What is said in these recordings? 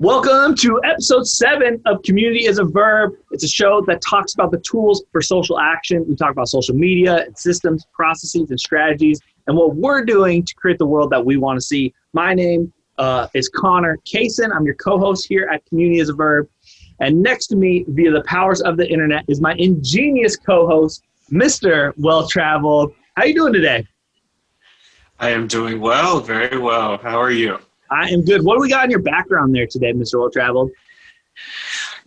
Welcome to episode 7 of Community is a Verb. It's a show that talks about the tools for social action. We talk about social media and systems, processes, and strategies, and what we're doing to create the world that we want to see. My name is Connor Kaysen. I'm your co-host here at Community is a Verb. And next to me, via the powers of the internet, is my ingenious co-host, Mr. Well-Traveled. How you doing today? I am doing well, very well. How are you? I am good. What do we got in your background there today, Mr. Well-Traveled?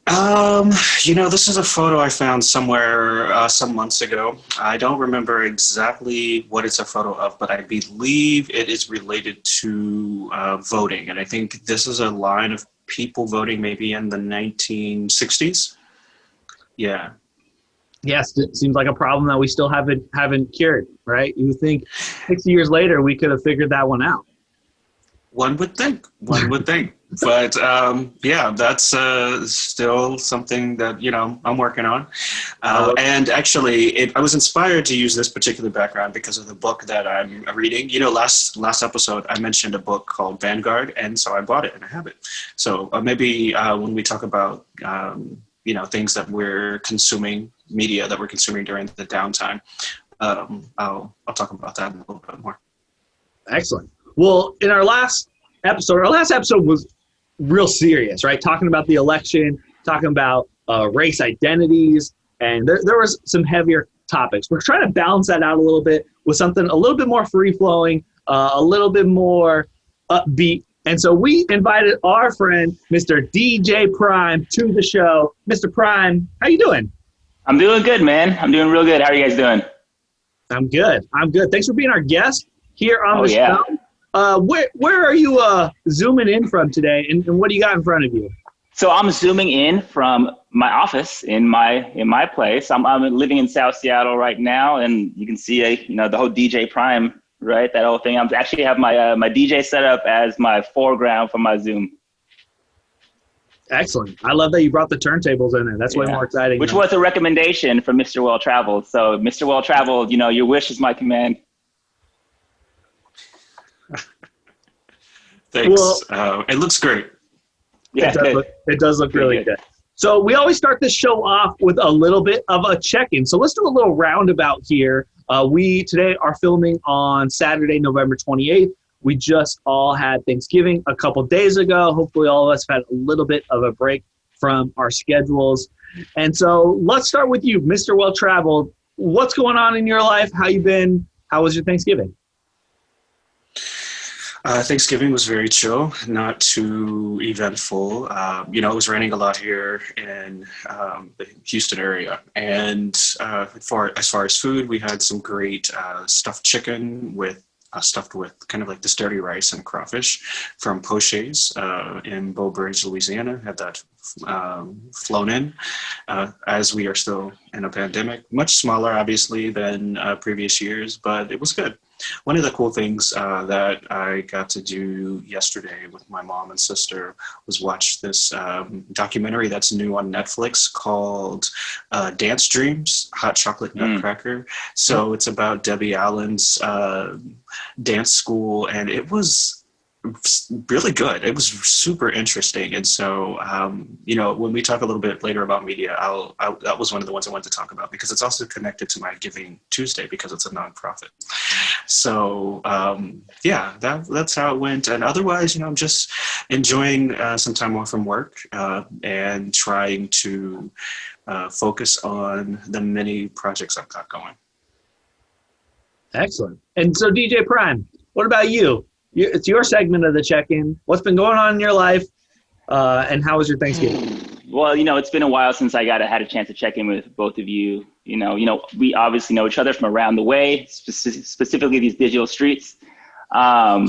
This is a photo I found somewhere some months ago. I don't remember exactly what it's a photo of, but I believe it is related to voting. And I think this is a line of people voting maybe in the 1960s. Yeah. Yes, it seems like a problem that we still haven't cured, right? You think 60 years later we could have figured that one out. One would think. But that's still something that, I'm working on. And actually, I was inspired to use this particular background because of the book that I'm reading. Last episode, I mentioned a book called Vanguard, and so I bought it and I have it. So maybe when we talk about, things that we're consuming, media that we're consuming during the downtime, I'll talk about that a little bit more. Excellent. Well, in our last episode was real serious, right? Talking about the election, talking about race identities, and there was some heavier topics. We're trying to balance that out a little bit with something a little bit more free-flowing, a little bit more upbeat. And so we invited our friend, Mr. DJ Prime, to the show. Mr. Prime, how you doing? I'm doing good, man. I'm doing real good. How are you guys doing? I'm good. Thanks for being our guest here on the show. Where are you zooming in from today, and what do you got in front of you? So I'm zooming in from my office in my place. I'm living in South Seattle right now, and you can see the whole DJ Prime, right? That whole thing. I'm actually have my my DJ set up as my foreground for my Zoom. Excellent. I love that you brought the turntables in there. That's way more exciting. Which was a recommendation from Mr. Well-Traveled. So Mr. Well-Traveled, your wish is my command. Thanks. Well, it looks great. Yeah, it does look really good. So we always start this show off with a little bit of a check-in. So let's do a little roundabout here. We today are filming on Saturday, November 28th. We just all had Thanksgiving a couple days ago. Hopefully all of us have had a little bit of a break from our schedules. And so let's start with you, Mr. Well-Traveled. What's going on in your life? How you been? How was your Thanksgiving? Thanksgiving was very chill, not too eventful. It was raining a lot here in the Houston area. And as far as food, we had some great stuffed chicken stuffed with kind of like this dirty rice and crawfish from Poche's in Bow Bridge, Louisiana. Had that flown in as we are still in a pandemic. Much smaller, obviously, than previous years, but it was good. One of the cool things that I got to do yesterday with my mom and sister was watch this documentary that's new on Netflix called Dance Dreams, Hot Chocolate Nutcracker. So it's about Debbie Allen's dance school, and it was really good. It was super interesting. And so, when we talk a little bit later about media, that was one of the ones I wanted to talk about because it's also connected to my Giving Tuesday because it's a nonprofit. So, that's how it went. And otherwise, I'm just enjoying some time off from work and trying to focus on the many projects I've got going. Excellent. And so, DJ Prime, what about you? It's your segment of the check-in. What's been going on in your life, and how was your Thanksgiving? Well, it's been a while since I had a chance to check in with both of you. We obviously know each other from around the way, specifically these digital streets. A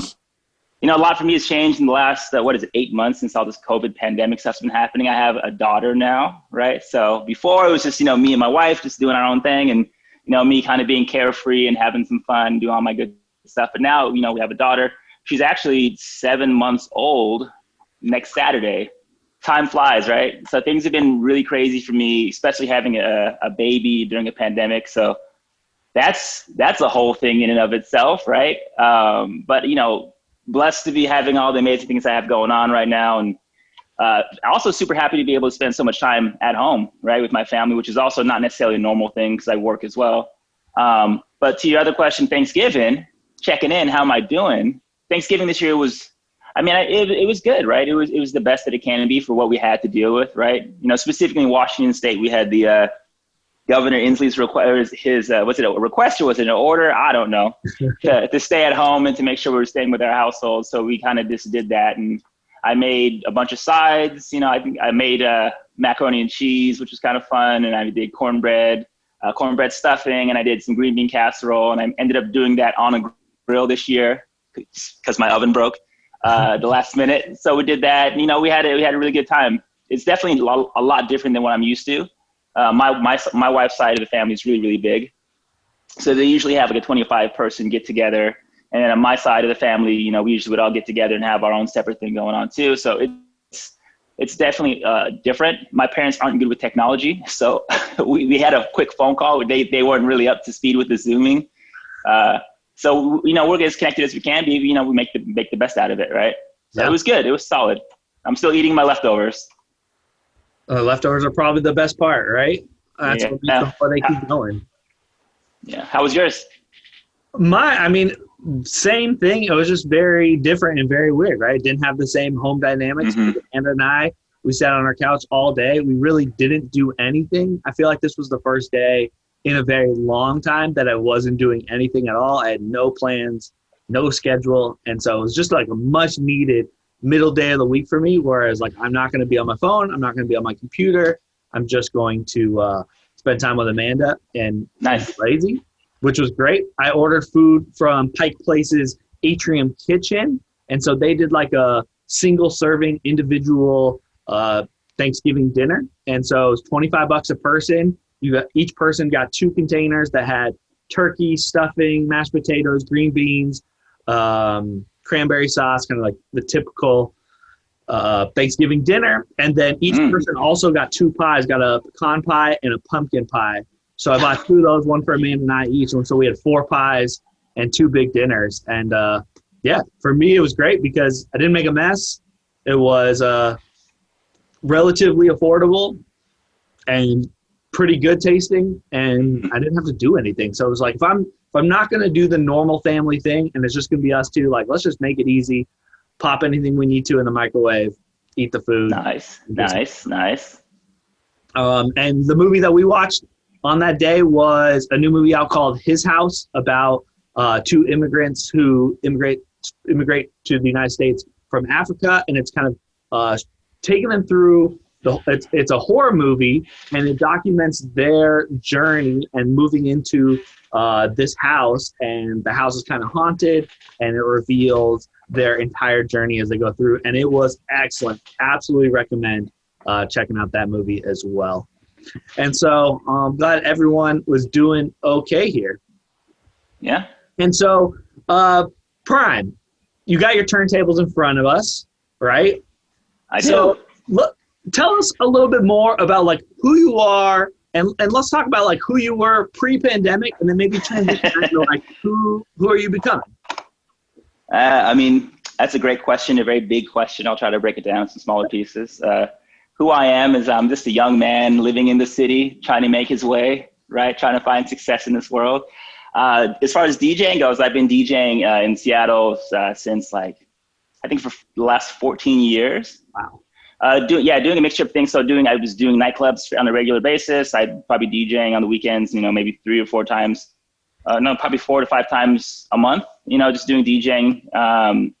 lot for me has changed in the last, 8 months since all this COVID pandemic stuff's been happening. I have a daughter now, right? So before it was just, me and my wife just doing our own thing and, me kind of being carefree and having some fun, doing all my good stuff. But now, we have a daughter. She's actually 7 months old next Saturday. Time flies, right? So things have been really crazy for me, especially having a baby during a pandemic. So that's a whole thing in and of itself, right? But blessed to be having all the amazing things I have going on right now. And Also super happy to be able to spend so much time at home, right, with my family, which is also not necessarily a normal thing because I work as well. But to your other question, Thanksgiving, checking in, how am I doing? Thanksgiving this year was, it was good, right? It was the best that it can be for what we had to deal with, right? You know, specifically in Washington State, we had the Governor Inslee's was it a request or was it an order? I don't know, to stay at home and to make sure we were staying with our household. So we kind of just did that. And I made a bunch of sides. You know, I made macaroni and cheese, which was kind of fun. And I did cornbread stuffing, and I did some green bean casserole. And I ended up doing that on a grill this year because my oven broke the last minute. So we did that. And, you know, we had a really good time. It's definitely a lot different than what I'm used to. My wife's side of the family is really, really big. So they usually have like a 25 person get together. And then on my side of the family, you know, we usually would all get together and have our own separate thing going on too. So it's definitely different. My parents aren't good with technology. So we had a quick phone call. They weren't really up to speed with the Zooming. So, you know, we're as connected as we can be. You know, we make the best out of it, right? So yeah. It was good. It was solid. I'm still eating my leftovers. Leftovers are probably the best part, right? That's what they keep going. Yeah. How was yours? Same thing. It was just very different and very weird, right? It didn't have the same home dynamics. Mm-hmm. Anna and I, we sat on our couch all day. We really didn't do anything. I feel like this was the first day in a very long time that I wasn't doing anything at all. I had no plans, no schedule. And so it was just like a much needed middle day of the week for me, whereas like I'm not going to be on my phone, I'm not going to be on my computer, I'm just going to spend time with Amanda and nice. Lazy, which was great. I ordered food from Pike Place's Atrium Kitchen, and so they did like a single serving individual Thanksgiving dinner, and so it was $25 a person. Each person got 2 containers that had turkey, stuffing, mashed potatoes, green beans, cranberry sauce, kind of like the typical Thanksgiving dinner. And then each person also got 2 pies, got a pecan pie and a pumpkin pie. So I bought 2 of those, one for Amanda and I each. And so we had 4 pies and 2 big dinners. And for me, it was great because I didn't make a mess. It was relatively affordable and pretty good tasting, and I didn't have to do anything. So it was like, if I'm not going to do the normal family thing and it's just going to be us 2, like, let's just make it easy, pop anything we need to in the microwave, eat the food. Nice. And the movie that we watched on that day was a new movie out called His House, about 2 immigrants who immigrate to the United States from Africa, and it's kind of taking them through it's a horror movie, and it documents their journey and moving into this house, and the house is kind of haunted, and it reveals their entire journey as they go through. And it was excellent. Absolutely recommend checking out that movie as well. And so I'm glad everyone was doing okay here. Yeah. And so, Prime, you got your turntables in front of us, right? I do. So tell us a little bit more about like who you are, and let's talk about like who you were pre-pandemic, and then maybe transition to like who are you becoming? That's a great question, a very big question. I'll try to break it down into smaller pieces. Who I am is I'm just a young man living in the city, trying to make his way, right? Trying to find success in this world. As far as DJing goes, I've been DJing in Seattle since I think for the last 14 years. Wow. Doing a mixture of things. So I was doing nightclubs on a regular basis. I'd probably DJing on the weekends, maybe 3 or 4 times. Probably 4 to 5 times a month, just doing DJing.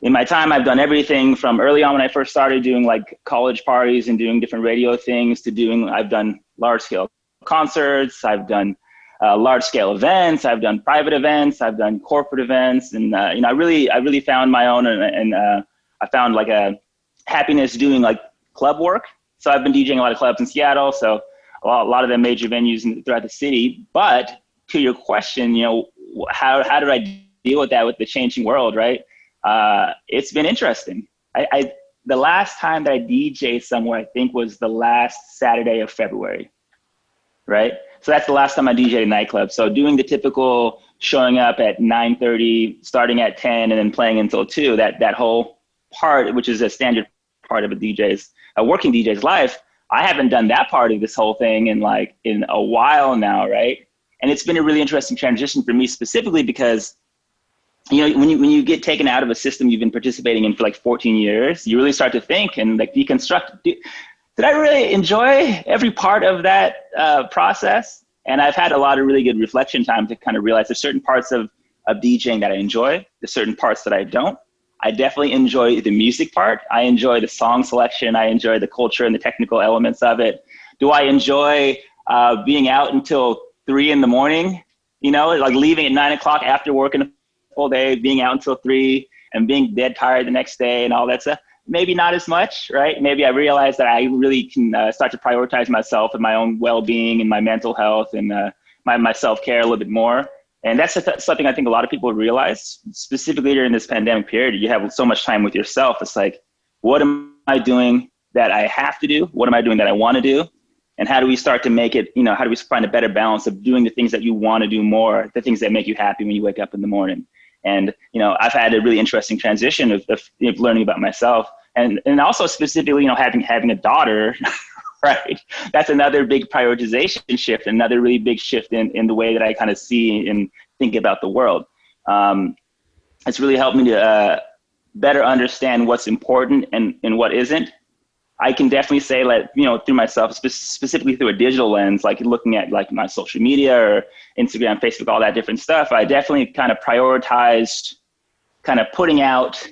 In my time, I've done everything from early on when I first started doing like college parties and doing different radio things I've done large scale concerts. I've done large scale events. I've done private events. I've done corporate events. And, I really found my own and I found like a happiness doing like club work. So I've been DJing a lot of clubs in Seattle. So a lot of the major venues throughout the city. But to your question, how did I deal with that with the changing world, right? It's been interesting. The last time that I DJed somewhere, I think was the last Saturday of February, right? So that's the last time I DJed a nightclub. So doing the typical showing up at 9:30, starting at 10, and then playing until 2, that whole part, which is a standard part of a working DJ's life. I haven't done that part of this whole thing in a while now, right? And it's been a really interesting transition for me specifically because, when you get taken out of a system you've been participating in for like 14 years, you really start to think and like deconstruct. Did I really enjoy every part of that process? And I've had a lot of really good reflection time to kind of realize there's certain parts of DJing that I enjoy, there's certain parts that I don't. I definitely enjoy the music part. I enjoy the song selection. I enjoy the culture and the technical elements of it. Do I enjoy being out until 3 a.m, like leaving at 9 o'clock after working a full day, being out until 3 and being dead tired the next day and all that stuff? Maybe not as much, right? Maybe I realize that I really can start to prioritize myself and my own well-being and my mental health and my self-care a little bit more. And that's something I think a lot of people realize, specifically during this pandemic period. You have so much time with yourself. It's like, what am I doing that I have to do? What am I doing that I want to do? And how do we start to make it, how do we find a better balance of doing the things that you want to do more, the things that make you happy when you wake up in the morning? And, I've had a really interesting transition of learning about myself and also specifically, having a daughter, right? That's another big prioritization shift, another really big shift in the way that I kind of see and think about the world. It's really helped me to better understand what's important and what isn't. I can definitely say that, through myself, specifically through a digital lens, like looking at like my social media or Instagram, Facebook, all that different stuff, I definitely kind of prioritized kind of putting out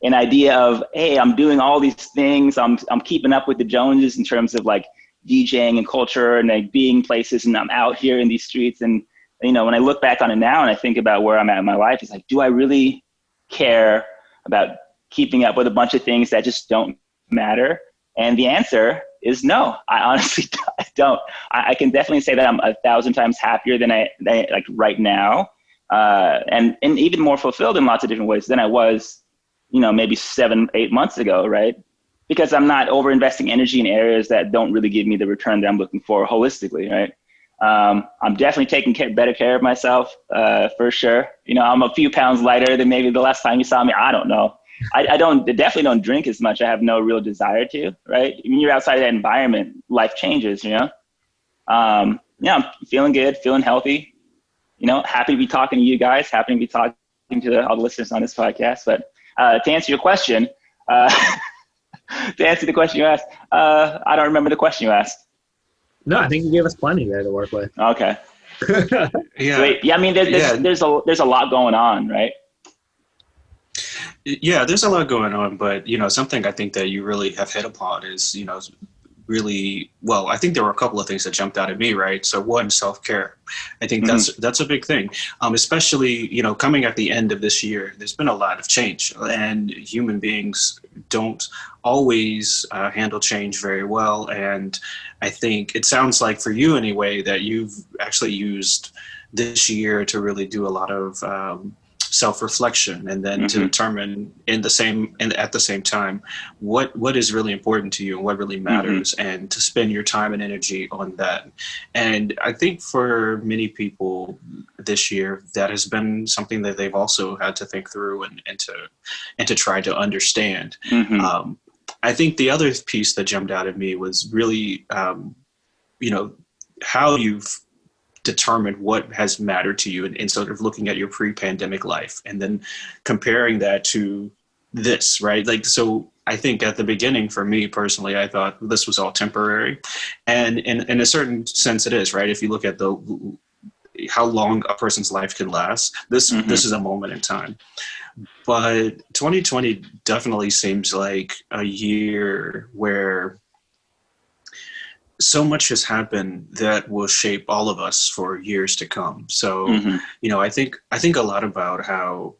an idea of, hey, I'm doing all these things. I'm keeping up with the Joneses in terms of like DJing and culture and like being places, and I'm out here in these streets. And, when I look back on it now and I think about where I'm at in my life, it's like, do I really care about keeping up with a bunch of things that just don't matter? And the answer is no. I honestly don't. I can definitely say that I'm 1,000 times happier than I like right now, and even more fulfilled in lots of different ways than I was, maybe 7-8 months ago, right? Because I'm not over investing energy in areas that don't really give me the return that I'm looking for holistically, right? I'm definitely taking better care of myself, for sure. I'm a few pounds lighter than maybe the last time you saw me. I don't know. I definitely don't drink as much. I have no real desire to, right? When you're outside of that environment, life changes, I'm feeling good, feeling healthy, happy to be talking to you guys, happy to be talking to all the listeners on this podcast. But to answer your question, to answer the question you asked, I don't remember the question you asked. No, I think you gave us plenty there to work with. Okay. Yeah. Sweet. Yeah, I mean, there's a lot going on, right? Yeah, there's a lot going on, but something I think that you really have hit upon is really well. I think there were a couple of things that jumped out at me, right? So one, self-care. I think that's a big thing, especially coming at the end of this year. There's been a lot of change, and human beings don't always handle change very well. And I think it sounds like for you anyway that you've actually used this year to really do a lot of self-reflection, and then to determine at the same time what is really important to you and what really matters, and to spend your time and energy on that. And I think for many people this year, that has been something that they've also had to think through and to try to understand. I think the other piece that jumped out at me was really how you've determined what has mattered to you, and sort of looking at your pre-pandemic life and then comparing that to this, right? Like, so I think at the beginning for me personally, I thought this was all temporary, and in a certain sense it is, right? If you look at how long a person's life can last, this is a moment in time. But 2020 definitely seems like a year where so much has happened that will shape all of us for years to come. So, I think a lot about how,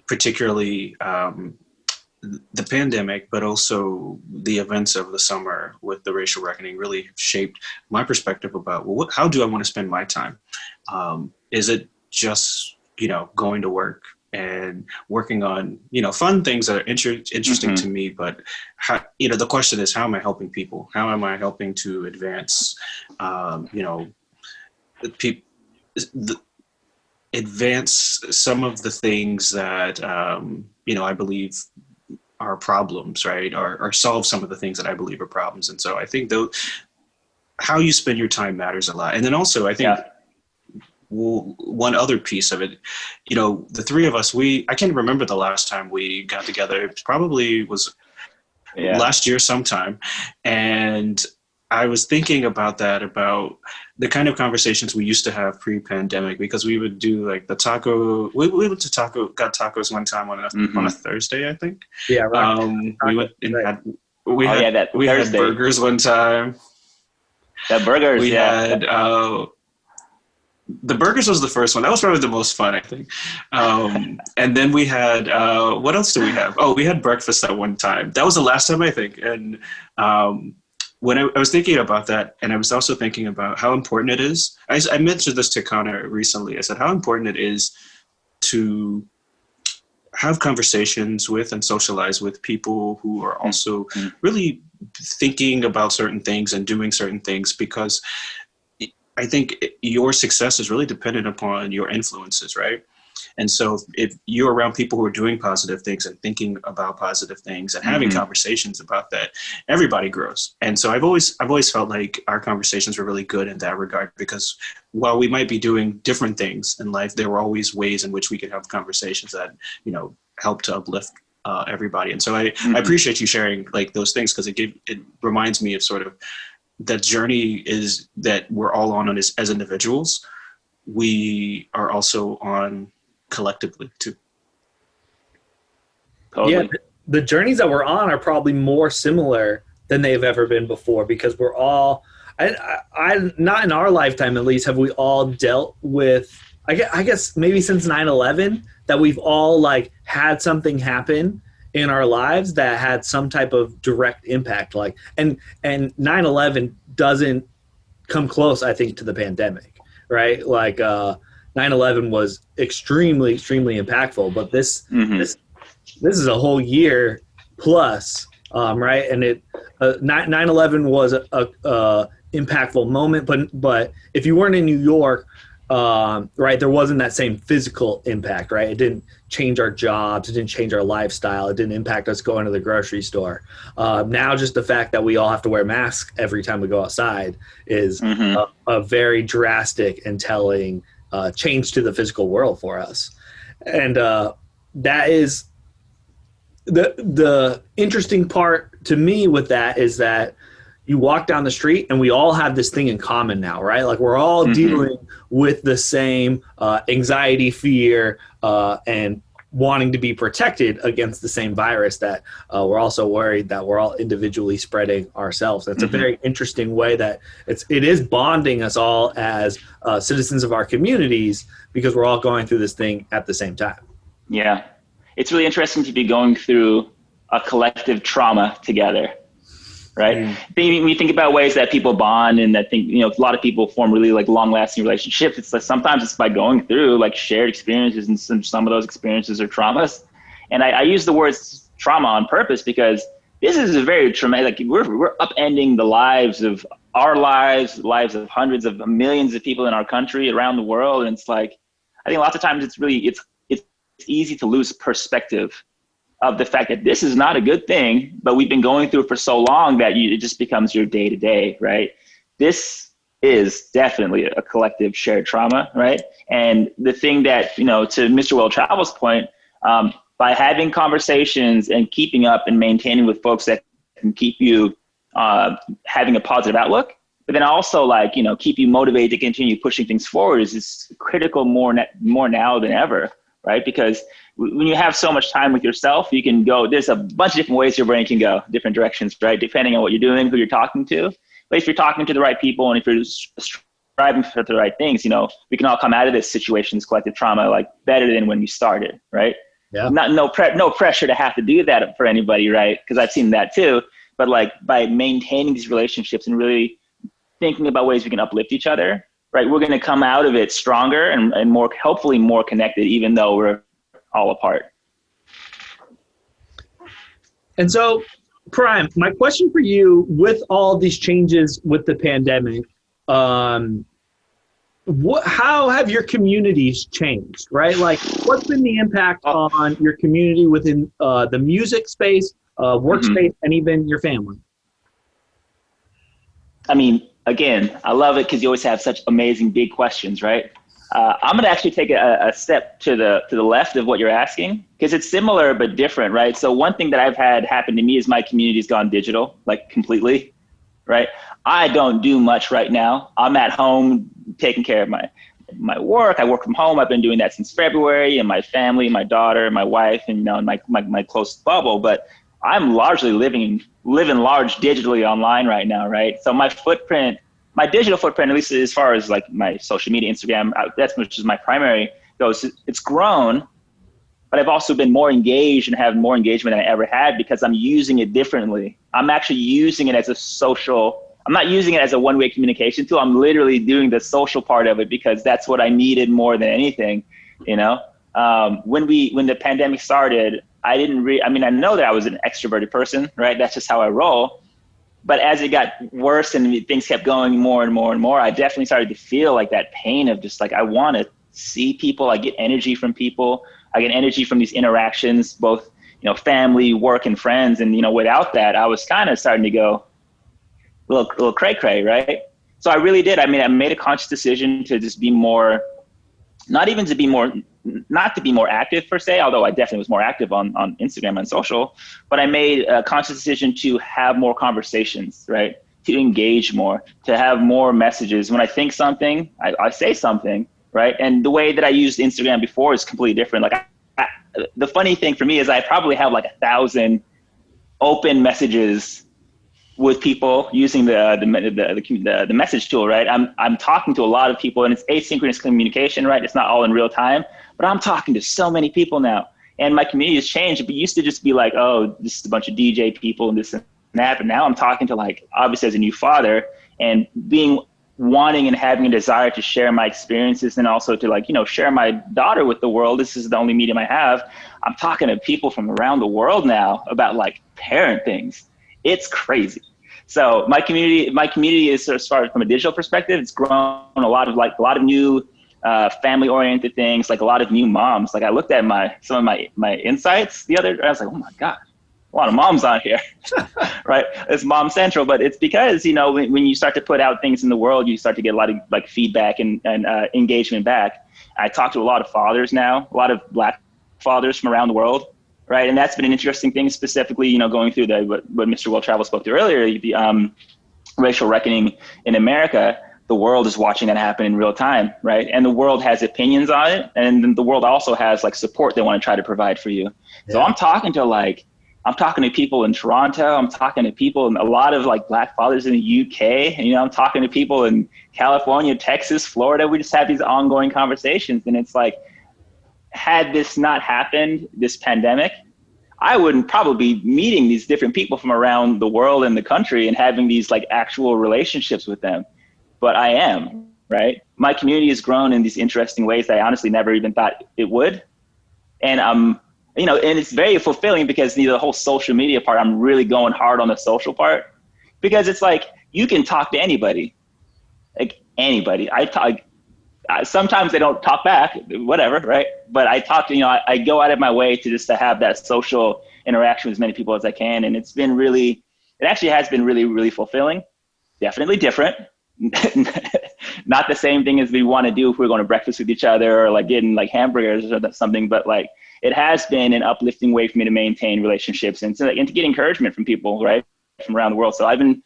particularly the pandemic, but also the events of the summer with the racial reckoning, really shaped my perspective about, well, how do I want to spend my time? Is it just going to work and working on fun things that are interesting to me, but how, the question is, how am I helping people? How am I helping to advance advance some of the things that I believe our problems, right? Or solve some of the things that I believe are problems. And so I think though, how you spend your time matters a lot. And then also I think one other piece of it, you know, the three of us, I can't remember the last time we got together. It probably was last year sometime. And I was thinking about that, about the kind of conversations we used to have pre-pandemic, because we would do like the taco. We went to got tacos one time on a Thursday, I think. Yeah, right. We went and had burgers one time. That burgers, we had the burgers was the first one. That was probably the most fun, I think. And then we had what else do we have? Oh, we had breakfast that one time. That was the last time, I think. And when I was thinking about that, and I was also thinking about how important it is. I mentioned this to Connor recently. I said how important it is to have conversations with and socialize with people who are also really thinking about certain things and doing certain things, because I think your success is really dependent upon your influences, right? And so if you're around people who are doing positive things and thinking about positive things and having conversations about that, everybody grows. And so I've always felt like our conversations were really good in that regard, because while we might be doing different things in life, there were always ways in which we could have conversations that, you know, help to uplift everybody. And so I appreciate you sharing like those things, because it reminds me of sort of that journey is that we're all on as individuals. We are also on collectively too. Totally. Yeah, the journeys that we're on are probably more similar than they've ever been before, because we're all, I not in our lifetime at least, have we all dealt with, I guess maybe since 9/11, that we've all like had something happen in our lives that had some type of direct impact. Like, and 9/11 doesn't come close, I think, to the pandemic, right? Like 9/11 was extremely, extremely impactful, but this is a whole year plus, right? And 9/11 was a impactful moment, but if you weren't in New York, right, there wasn't that same physical impact, right? It didn't change our jobs, it didn't change our lifestyle, it didn't impact us going to the grocery store. Now just the fact that we all have to wear masks every time we go outside is a very drastic and telling change to the physical world for us. And that is the interesting part to me with that, is that you walk down the street and we all have this thing in common now, right? Like we're all dealing with the same anxiety, fear, and wanting to be protected against the same virus that we're also worried that we're all individually spreading ourselves. It's a very interesting way that it is bonding us all as citizens of our communities, because we're all going through this thing at the same time. Yeah. It's really interesting to be going through a collective trauma together, right? When you think about ways that people bond, and that think, you know, a lot of people form really like long-lasting relationships. It's like sometimes it's by going through like shared experiences, and some of those experiences are traumas. And I use the words trauma on purpose, because this is a very traumatic. Like we're upending the lives of our lives of hundreds of millions of people in our country, around the world. And it's like, I think lots of times it's easy to lose perspective of the fact that this is not a good thing, but we've been going through it for so long that it just becomes your day to day, right? This is definitely a collective shared trauma, right? And the thing that, you know, to Mr. Well Travel's point, by having conversations and keeping up and maintaining with folks that can keep you having a positive outlook, but then also like, you know, keep you motivated to continue pushing things forward is critical more now than ever, right? Because when you have so much time with yourself, you can go, there's a bunch of different ways your brain can go, different directions, right? Depending on what you're doing, who you're talking to. But if you're talking to the right people and if you're striving for the right things, you know, we can all come out of this situation's collective trauma like better than when we started, right? Yeah. No pressure to have to do that for anybody, right? Because I've seen that too. But like by maintaining these relationships and really thinking about ways we can uplift each other, right? We're going to come out of it stronger and more, hopefully more connected, even though we're all apart. And so, Prime, my question for you, with all these changes with the pandemic, how have your communities changed, right? Like, what's been the impact on your community within the music space, workspace, and even your family? I mean, again, I love it because you always have such amazing big questions, right? I'm going to actually take a step to the left of what you're asking, because it's similar but different, right? So one thing that I've had happen to me is my community's gone digital, like completely, right? I don't do much right now. I'm at home taking care of my work. I work from home. I've been doing that since February, and my family, my daughter, my wife, and my close bubble. But I'm largely living large digitally online right now, right? So my footprint, my digital footprint, at least as far as like my social media, Instagram, that's which is my primary goes, it's grown, but I've also been more engaged and have more engagement than I ever had because I'm using it differently. I'm actually using it as a social, I'm not using it as a one-way communication tool. I'm literally doing the social part of it because that's what I needed more than anything, you know? When the pandemic started, I know that I was an extroverted person, right? That's just how I roll. But as it got worse and things kept going more and more and more, I definitely started to feel like that pain of just like, I want to see people. I get energy from people. I get energy from these interactions, both, family, work, and friends. And, without that, I was kind of starting to go a little cray-cray, right? So I really did. I made a conscious decision to just be more, not to be more active per se, although I definitely was more active on Instagram and social, but I made a conscious decision to have more conversations, right? To engage more, to have more messages. When I think something, I say something, right? And the way that I used Instagram before is completely different. Like the funny thing for me is I probably have like 1,000 open messages with people using the message tool, right? I'm talking to a lot of people, and it's asynchronous communication, right? It's not all in real time, but I'm talking to so many people now, and my community has changed. It used to just be like, oh, this is a bunch of DJ people and this and that, but now I'm talking to, like, obviously as a new father and wanting and having a desire to share my experiences and also to share my daughter with the world. This is the only medium I have. I'm talking to people from around the world now about like parent things. It's crazy. So my community is, as far as from a digital perspective, it's grown a lot of new family oriented things, like a lot of new moms. Like I looked at some of my insights I was like, oh my God, a lot of moms on here, right? It's mom central, but it's because, when you start to put out things in the world, you start to get a lot of like feedback and engagement back. I talk to a lot of fathers now, a lot of Black fathers from around the world. Right. And that's been an interesting thing, specifically, going through what Mr. Well Travel spoke to earlier, the racial reckoning in America. The world is watching that happen in real time. Right. And the world has opinions on it. And then the world also has like support they want to try to provide for you. Yeah. So I'm talking to people in Toronto. I'm talking to people, and a lot of like Black fathers in the UK. And, I'm talking to people in California, Texas, Florida. We just have these ongoing conversations. And it's like, had this not happened, this pandemic, I wouldn't probably be meeting these different people from around the world and the country and having these like actual relationships with them. But I am, right? My community has grown in these interesting ways that I honestly never even thought it would. And and it's very fulfilling because the whole social media part, I'm really going hard on the social part because it's like, you can talk to anybody, like anybody. Sometimes they don't talk back, whatever, right? But I talk to, I go out of my way to have that social interaction with as many people as I can. And it actually has been really, really fulfilling. Definitely different. Not the same thing as we want to do if we're going to breakfast with each other or like getting like hamburgers or something, but like it has been an uplifting way for me to maintain relationships and to get encouragement from people, right? From around the world. So I've been,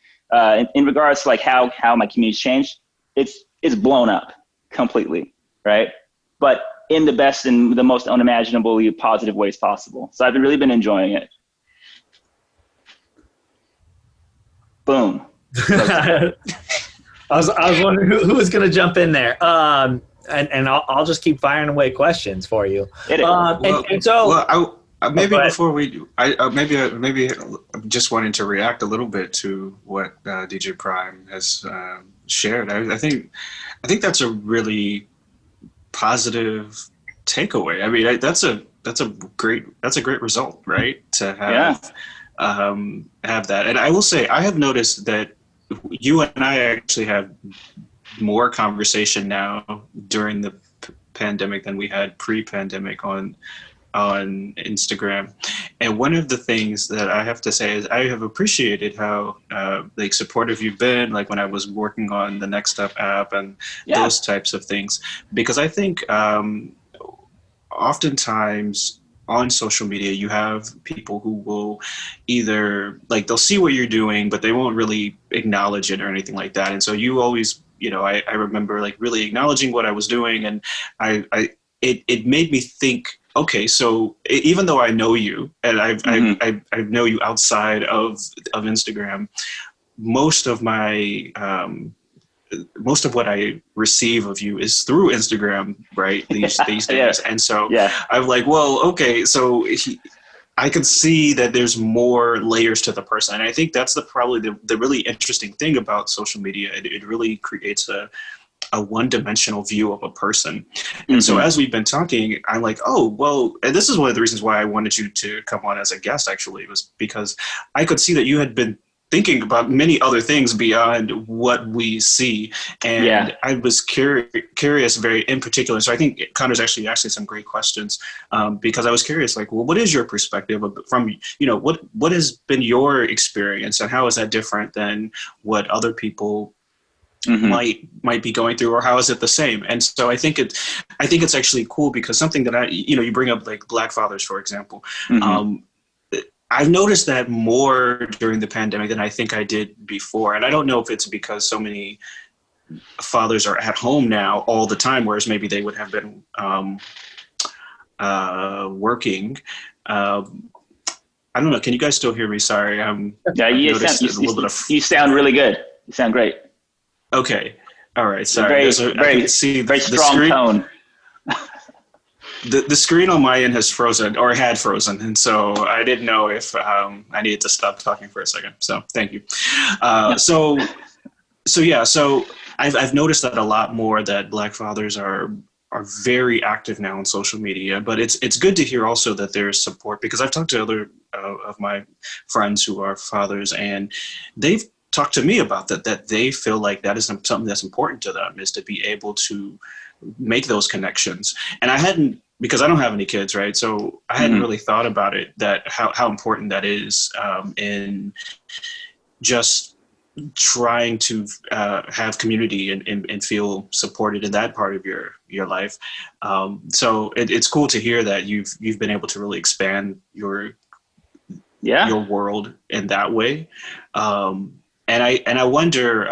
in regards to like how my community's changed, it's blown up completely, right? But in the best and the most unimaginably positive ways possible. So I've really been enjoying it. Boom. I was wondering who was going to jump in there. And I'll just keep firing away questions for you. Maybe before we do, maybe just wanting to react a little bit to what DJ Prime has shared. I think that's a really positive takeaway. I mean, that's a great result, right? To have that. And I will say, I have noticed that you and I actually have more conversation now during the pandemic than we had pre-pandemic on Instagram. And one of the things that I have to say is I have appreciated how like supportive you've been, like when I was working on the Next Step app and those types of things, because I think oftentimes on social media, you have people who will either like, they'll see what you're doing, but they won't really acknowledge it or anything like that. And so you always, you know, I remember like really acknowledging what I was doing, and it made me think, okay, so even though I know you and I know you outside of Instagram, most of what I receive of you is through Instagram, right? These days. And so I'm like, well, okay, so I can see that there's more layers to the person. And I think that's probably the really interesting thing about social media. It really creates a one-dimensional view of a person. And so as we've been talking, I'm like, oh, well, and this is one of the reasons why I wanted you to come on as a guest, actually, was because I could see that you had been thinking about many other things beyond what we see. And I was curious very in particular. So I think Connor's actually asking some great questions because I was curious, like, well, what is your perspective from, you know, what has been your experience and how is that different than what other people might be going through, or how is it the same? And so I think it's actually cool because something that you bring up, like Black fathers, for example. I've noticed that more during the pandemic than I think I did before. And I don't know if it's because so many fathers are at home now all the time, whereas maybe they would have been working. I don't know. Can you guys still hear me? Sorry. You sound really good. You sound great. Okay. All right. Sorry. Very strong tone. The screen on my end has frozen, or had frozen, and so I didn't know if I needed to stop talking for a second. So thank you. So I've noticed that a lot more that Black fathers are very active now on social media, but it's good to hear also that there's support, because I've talked to other of my friends who are fathers, and they've talked to me about that they feel like that is something that's important to them, is to be able to make those connections. And I hadn't, because I don't have any kids, right? So I hadn't really thought about it, that how important that is in just trying to have community and feel supported in that part of your life. So it's cool to hear that you've been able to really expand your world in that way. And I wonder,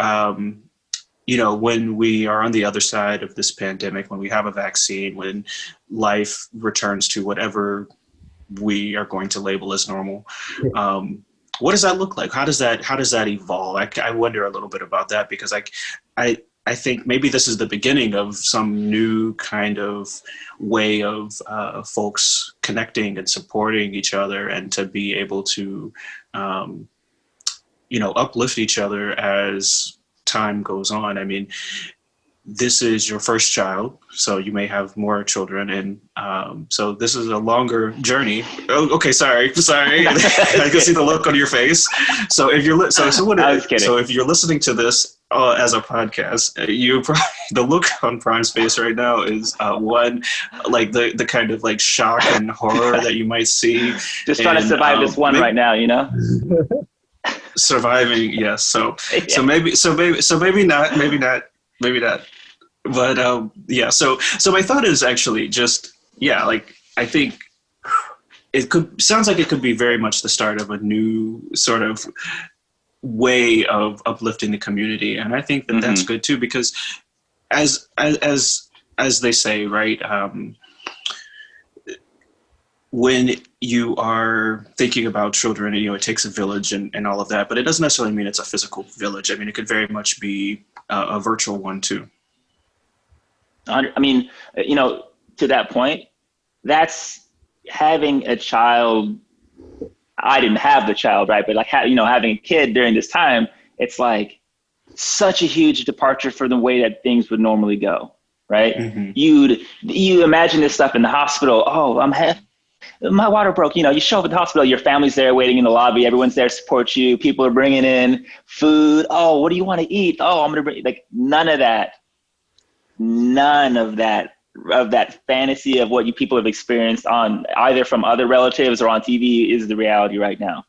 when we are on the other side of this pandemic, when we have a vaccine, when life returns to whatever we are going to label as normal, what does that look like? How does that evolve? I wonder a little bit about that, because I think maybe this is the beginning of some new kind of way of folks connecting and supporting each other, and to be able to, uplift each other as time goes on. I mean, this is your first child, so you may have more children, and so this is a longer journey. Oh, okay, sorry. I can see the look on your face. So if you're so if you're listening to this as a podcast, you probably, the look on Prime's face right now is one, like the kind of like shock and horror that you might see. Just trying to survive this one right now, Surviving, yes. So maybe not. But so my thought is actually just, I think sounds like it could be very much the start of a new sort of way of uplifting the community. And I think that that's good too, because as they say, right, when you are thinking about children, it takes a village and all of that, but it doesn't necessarily mean it's a physical village. I mean, it could very much be a virtual one too. I mean, to that point, that's having a child. I didn't have the child, right? But like, having a kid during this time, it's like such a huge departure from the way that things would normally go, right? You imagine this stuff in the hospital. Oh, my water broke. You show up at the hospital, your family's there waiting in the lobby. Everyone's there to support you. People are bringing in food. Oh, what do you want to eat? Oh, I'm going to bring, like, none of that of that fantasy of what you people have experienced on either from other relatives or on TV is the reality right now.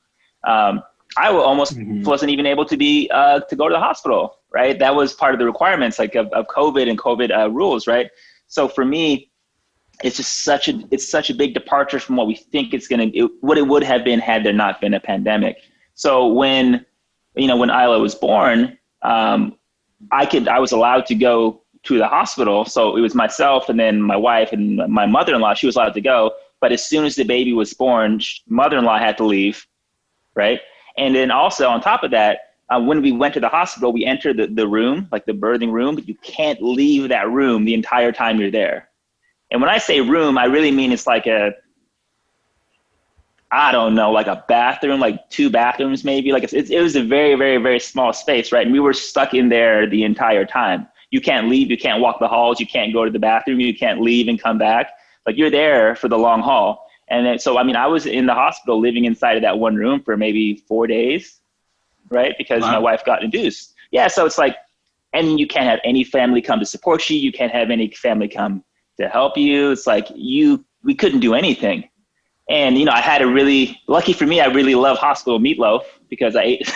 I almost wasn't even able to to go to the hospital, right? That was part of the requirements, like of COVID and COVID rules, right? So for me, it's just such a big departure from what we think what it would have been had there not been a pandemic. So when Isla was born, I was allowed to go to the hospital. So it was myself and then my wife and my mother-in-law, she was allowed to go. But as soon as the baby was born, mother-in-law had to leave, right? And then also on top of that, when we went to the hospital, we entered the room, like the birthing room, but you can't leave that room the entire time you're there. And when I say room, I really mean it's like like a bathroom, like 2 bathrooms maybe. Like it was a very, very, very small space, right? And we were stuck in there the entire time. You can't leave, you can't walk the halls, you can't go to the bathroom, you can't leave and come back. Like you're there for the long haul. And then, so, I was in the hospital living inside of that one room for maybe 4 days, right? Because my wife got induced. Yeah, so it's like, and you can't have any family come to support you. You can't have any family come to help you. It's like we couldn't do anything. And, I had lucky for me, I really love hospital meatloaf because I ate,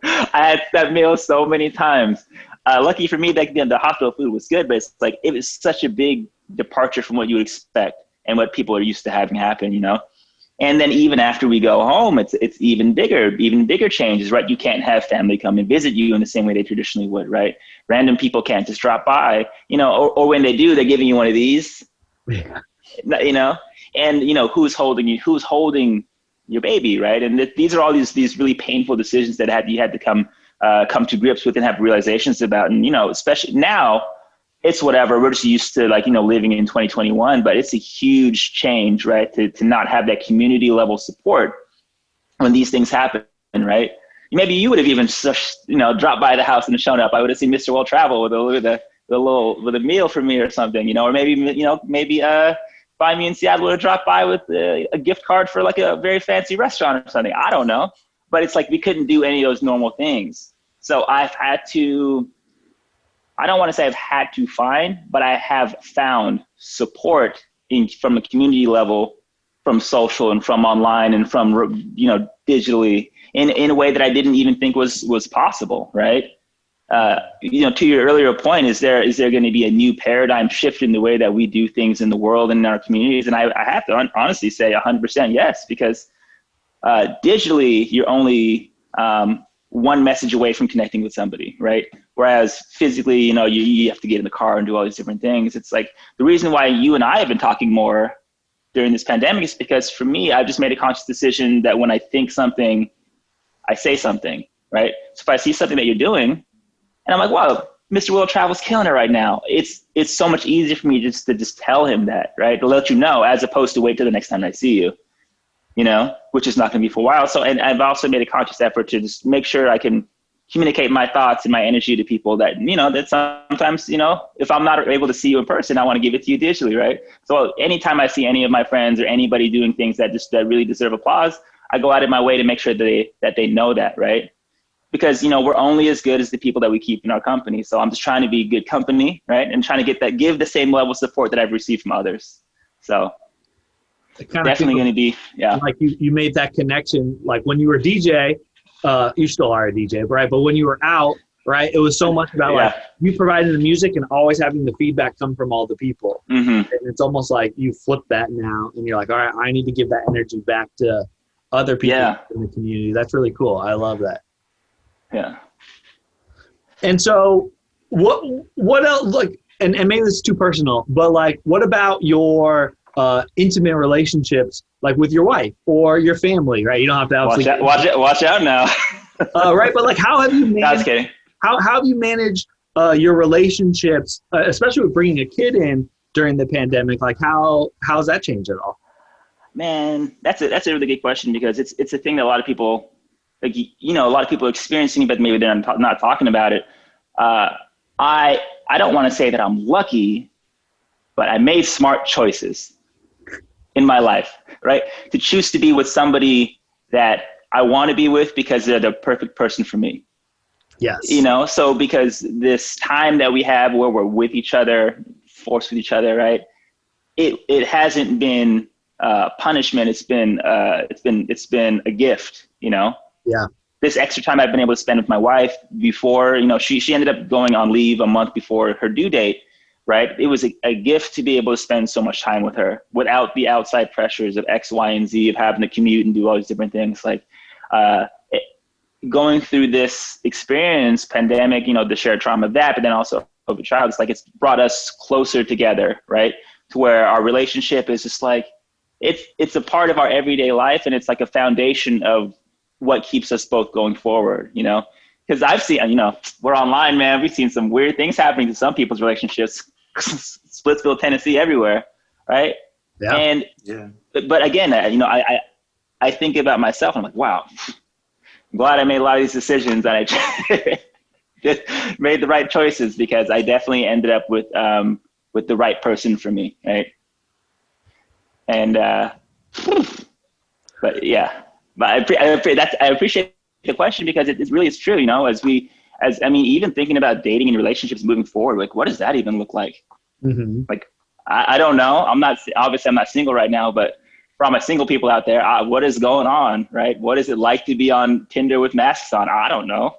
I had that meal so many times. Lucky for me, the hospital food was good, but it's like, it was such a big departure from what you would expect and what people are used to having happen, And then even after we go home, it's even bigger changes, right? You can't have family come and visit you in the same way they traditionally would, right? Random people can't just drop by, or when they do, they're giving you one of these, and who's holding your baby, right? And these are all these really painful decisions that you had to come to grips with and have realizations about. And, especially now, it's whatever. We're just used to living in 2021, but it's a huge change, right? To not have that community level support when these things happen, right? Maybe you would have even dropped by the house and shown up. I would have seen Mr. World Travel with a meal for me or something, or maybe Find Me in Seattle would have dropped by with a gift card for like a very fancy restaurant or something. I don't know, but it's like we couldn't do any of those normal things. So I've had to. I don't want to say I've had to find, but I have found support from a community level, from social and from online and from, digitally in a way that I didn't even think was possible. Right. To your earlier point, is there going to be a new paradigm shift in the way that we do things in the world and in our communities? And I have to honestly say 100% yes, because digitally you're only one message away from connecting with somebody, right? Whereas physically, you have to get in the car and do all these different things. It's like the reason why you and I have been talking more during this pandemic is because for me, I've just made a conscious decision that when I think something, I say something, right? So if I see something that you're doing and I'm like, wow, Mr. Will Travel's killing it right now. It's so much easier for me to tell him that, right? To let you know, as opposed to wait till the next time I see you. Which is not going to be for a while. So, and I've also made a conscious effort to just make sure I can communicate my thoughts and my energy to people that, that sometimes, if I'm not able to see you in person, I want to give it to you digitally, right? So anytime I see any of my friends or anybody doing things that really deserve applause, I go out of my way to make sure that they know that, right? Because, we're only as good as the people that we keep in our company. So I'm just trying to be good company, right? And trying to give the same level of support that I've received from others. So definitely going to be, yeah. Like you made that connection, like when you were DJ, you still are a DJ, right? But when you were out, right, it was so much about like you providing the music and always having the feedback come from all the people. Mm-hmm. And it's almost like you flip that now and you're like, all right, I need to give that energy back to other people in the community. That's really cool. I love that. Yeah. And so what else, like, and maybe this is too personal, but like, what about your intimate relationships, like with your wife or your family, right? You don't have to obviously watch out now. Right, but like, how have you managed? I was kidding. How have you managed your relationships, especially with bringing a kid in during the pandemic? Like, how's that changed at all? Man, that's a really good question, because it's a thing that a lot of people, like, a lot of people are experiencing, but maybe they're not talking about it. I don't want to say that I'm lucky, but I made smart choices. in my life, right? To choose to be with somebody that I want to be with because they're the perfect person for me. Yes. You know, so because this time that we have where we're with each other, forced with each other, right? It hasn't been punishment. It's been a gift, you know? Yeah. This extra time I've been able to spend with my wife before, you know, she ended up going on leave a month before her due date, right? It was a gift to be able to spend so much time with her without the outside pressures of X, Y, and Z, of having to commute and do all these different things. Like going through this experience, pandemic, you know, the shared trauma of that, but then also of a child, it's like it's brought us closer together, right? To where our relationship is just like, it's a part of our everyday life, and it's like a foundation of what keeps us both going forward, you know? Because I've seen, you know, we're online, man. We've seen some weird things happening to some people's relationships, Splitsville, Tennessee, everywhere, right? Yeah. And, but again, you know, I think about myself, and I'm like, wow, I'm glad I made a lot of these decisions, and I just made the right choices, because I definitely ended up with the right person for me, right? And, but yeah. But I appreciate the question, because it really is true, you know, I mean, even thinking about dating and relationships moving forward, like, what does that even look like? Mm-hmm. Like, I don't know. I'm not single right now, but for all my single people out there, what is going on, right? What is it like to be on Tinder with masks on? I don't know.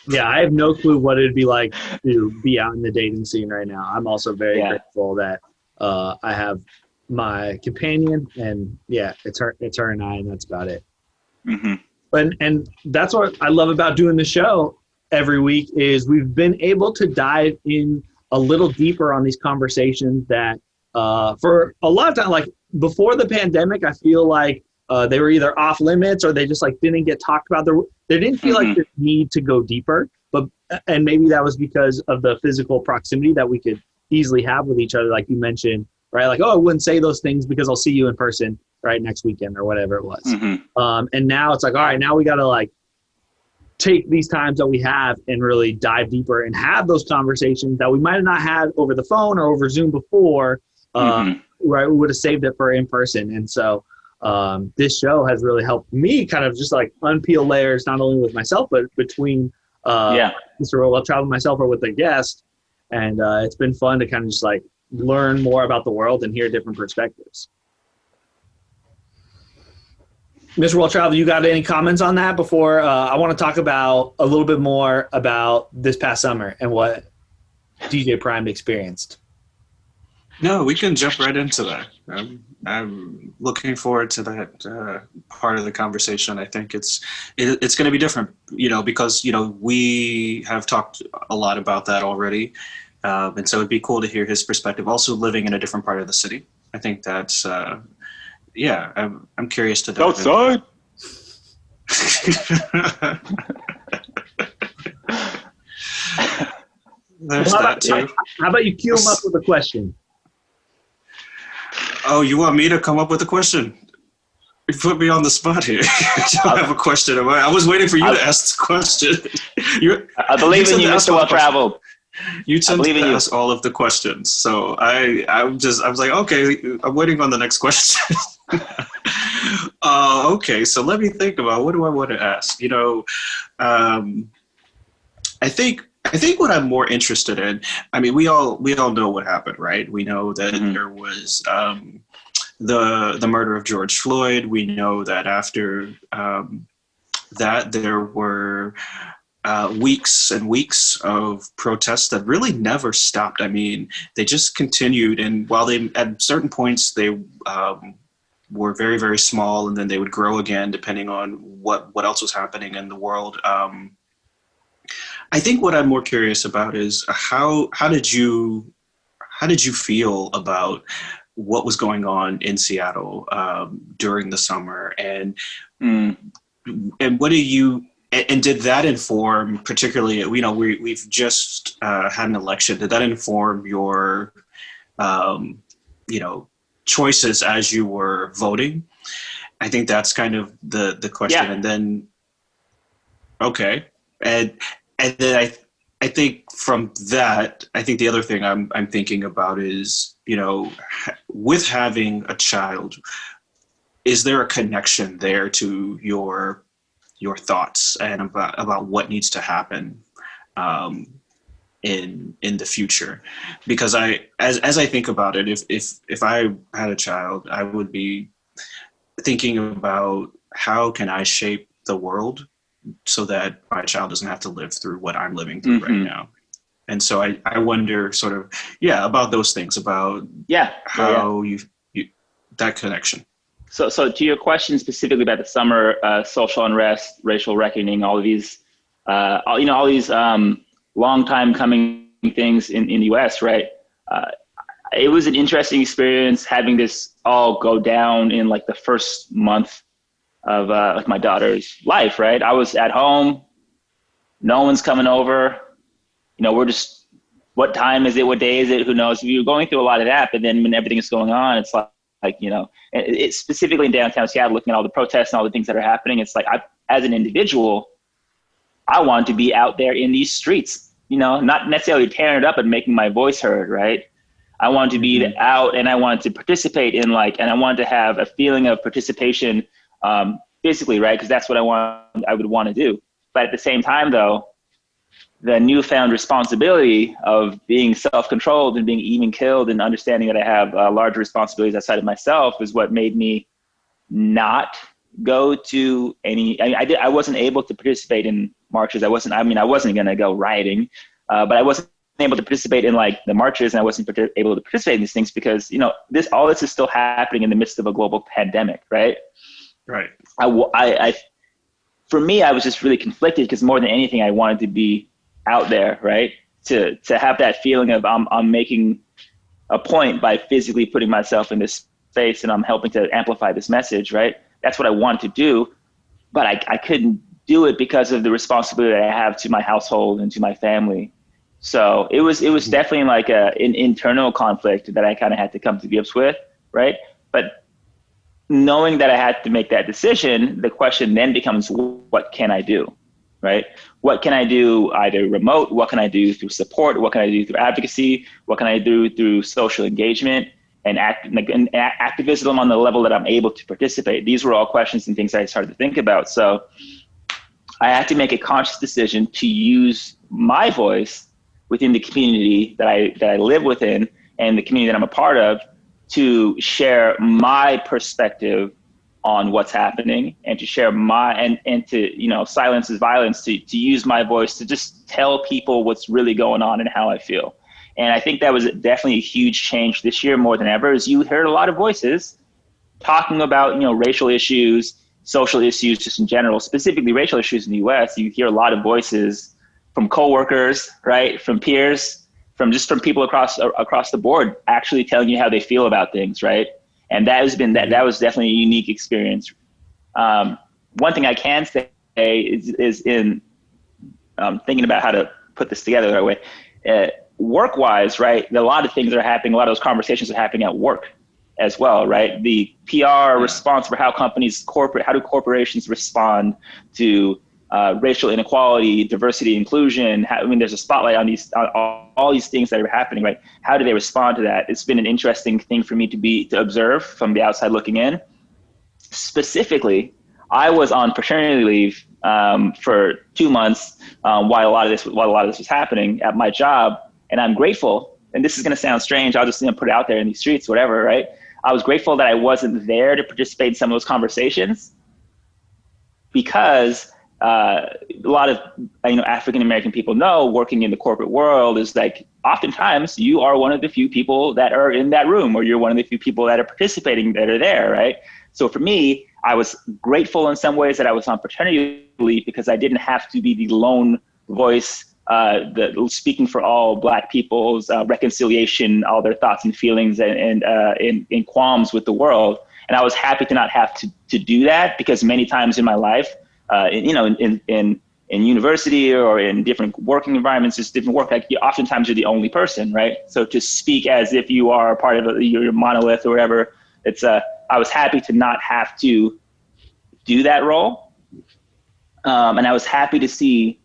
Yeah, I have no clue what it'd be like to be out in the dating scene right now. I'm also very grateful that I have my companion, and it's her and I, and that's about it. Mm-hmm. And that's what I love about doing the show every week, is we've been able to dive in a little deeper on these conversations that for a lot of time, like before the pandemic, I feel like they were either off limits, or they just like didn't get talked about. There didn't feel like the need to go deeper, and maybe that was because of the physical proximity that we could easily have with each other, like you mentioned, right? Like, oh, I wouldn't say those things because I'll see you in person, right, next weekend or whatever it was. Mm-hmm. And now it's like, all right, now we got to like take these times that we have and really dive deeper and have those conversations that we might have not had over the phone or over Zoom before, right? We would have saved it for in person. And so this show has really helped me kind of just like unpeel layers, not only with myself, but between Mr. Well Travel myself or with the guest. And it's been fun to kind of just like learn more about the world and hear different perspectives. Mr. Well Travel, you got any comments on that before? I want to talk about a little bit more about this past summer and what DJ Prime experienced. No, we can jump right into that. I'm looking forward to that part of the conversation. I think it's going to be different, you know, because, you know, we have talked a lot about that already. And so it'd be cool to hear his perspective, also living in a different part of the city. I think that's, I'm curious to dive outside. There's that too. How about you cue him up with a question? Oh, you want me to come up with a question? You put me on the spot here. I don't have a question. I was waiting for you to ask the question. I believe in you, Mr. Well Traveled. You tend to ask all of the questions. So I was like, okay, I'm waiting on the next question. Okay, so let me think about what do I want to ask. You know, I think what I'm more interested in, I mean, we all know what happened, right? We know that there was the murder of George Floyd. We know that after that there were weeks and weeks of protests that really never stopped. I mean, they just continued, and while they at certain points they were very, very small, and then they would grow again depending on what else was happening in the world. I think what I'm more curious about is how did you feel about what was going on in Seattle during the summer, and what do you, and did that inform, particularly, you know, we've just had an election, did that inform your you know, choices as you were voting? I think that's kind of the question. And then okay, and then I think from that, I think the other thing I'm thinking about is, you know, with having a child, is there a connection there to your thoughts and about what needs to happen in the future? Because as I think about it, if I had a child, I would be thinking about how can I shape the world so that my child doesn't have to live through what I'm living through right now. And so I wonder sort of, about those things, about how you that connection. So to your question specifically about the summer, social unrest, racial reckoning, all of these, all these long time coming things in the US, right? It was an interesting experience having this all go down in like the first month of like my daughter's life, right? I was at home, no one's coming over, we're just, what time is it? What day is it? Who knows? You're going through a lot of that, but then when everything is going on, it's like, it's specifically in downtown Seattle, looking at all the protests and all the things that are happening. It's like, as an individual, I want to be out there in these streets, not necessarily tearing it up and making my voice heard, right? I want to be out and I want to participate in and I want to have a feeling of participation, physically, right? Because that's what I would want to do. But at the same time, though, the newfound responsibility of being self-controlled and being even killed and understanding that I have larger responsibilities outside of myself is what made me not go to any. I wasn't able to participate in marches. I wasn't going to go rioting, but I wasn't able to participate in like the marches, and I wasn't able to participate in these things because all this is still happening in the midst of a global pandemic, right? Right. For me, I was just really conflicted because more than anything, I wanted to be out there, right? To have that feeling of I'm making a point by physically putting myself in this space and I'm helping to amplify this message, right? That's what I wanted to do, but I couldn't do it because of the responsibility that I have to my household and to my family. So it was definitely like an internal conflict that I kind of had to come to grips with, right? But knowing that I had to make that decision, the question then becomes, what can I do, right? What can I do either remote? What can I do through support? What can I do through advocacy? What can I do through social engagement and activism on the level that I'm able to participate? These were all questions and things I started to think about. So I had to make a conscious decision to use my voice within the community that I live within and the community that I'm a part of to share my perspective on what's happening and to share and to, silence is violence, to use my voice to just tell people what's really going on and how I feel. And I think that was definitely a huge change this year more than ever, is you heard a lot of voices talking about, racial issues, social issues, just in general, specifically racial issues in the US. You hear a lot of voices from coworkers, right? From peers, from people across the board actually telling you how they feel about things, right? And that was definitely a unique experience. One thing I can say is in thinking about how to put this together the right way, work-wise, right? A lot of things are happening. A lot of those conversations are happening at work as well, right? The PR response for how do corporations respond to racial inequality, diversity, inclusion. There's a spotlight on all these things that are happening, right? How do they respond to that? It's been an interesting thing for me to observe from the outside looking in. Specifically, I was on paternity leave for 2 months while a lot of this was happening at my job, and I'm grateful. And this is going to sound strange. I'll just put it out there in these streets, whatever, right? I was grateful that I wasn't there to participate in some of those conversations because a lot of African American people know working in the corporate world is like oftentimes you are one of the few people that are in that room, or you're one of the few people that are participating that are there, right? So for me, I was grateful in some ways that I was on paternity leave because I didn't have to be the lone voice speaking for all Black people's reconciliation, all their thoughts and feelings and qualms with the world. And I was happy to not have to do that, because many times in my life, in university or in different working environments, just different work, like oftentimes you're the only person, right? So to speak as if you are part of your monolith or whatever, I was happy to not have to do that role. And I was happy to see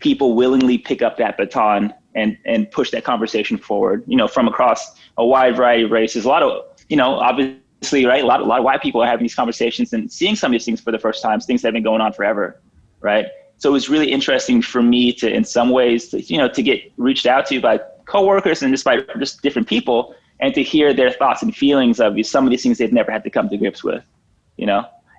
people willingly pick up that baton and push that conversation forward, from across a wide variety of races. A lot of, obviously, right, a lot of white people are having these conversations and seeing some of these things for the first time, things that have been going on forever, right? So it was really interesting for me to, in some ways, to get reached out to by coworkers and just by just different people, and to hear their thoughts and feelings of some of these things they've never had to come to grips with.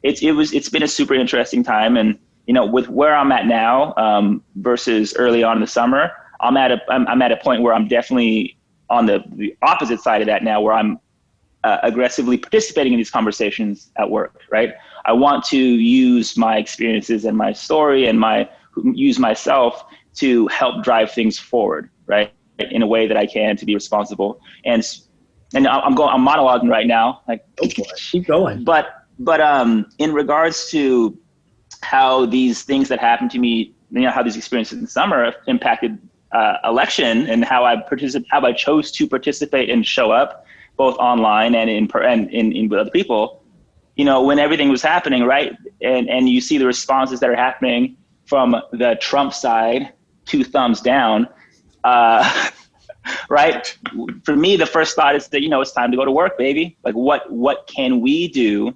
It's been a super interesting time, and with where I'm at now versus early on in the summer, I'm at a point where I'm definitely on the opposite side of that now, where I'm aggressively participating in these conversations at work, right? I want to use my experiences and my story and use myself to help drive things forward, right? In a way that I can, to be responsible. And I'm monologuing right now. Like, keep going. But in regards to how these things that happened to me, how these experiences in the summer impacted election, and how I chose to participate and show up both online and in with other people, when everything was happening, right? And you see the responses that are happening from the Trump side, 2 thumbs down, right? For me, the first thought is that, it's time to go to work, baby. Like, what can we do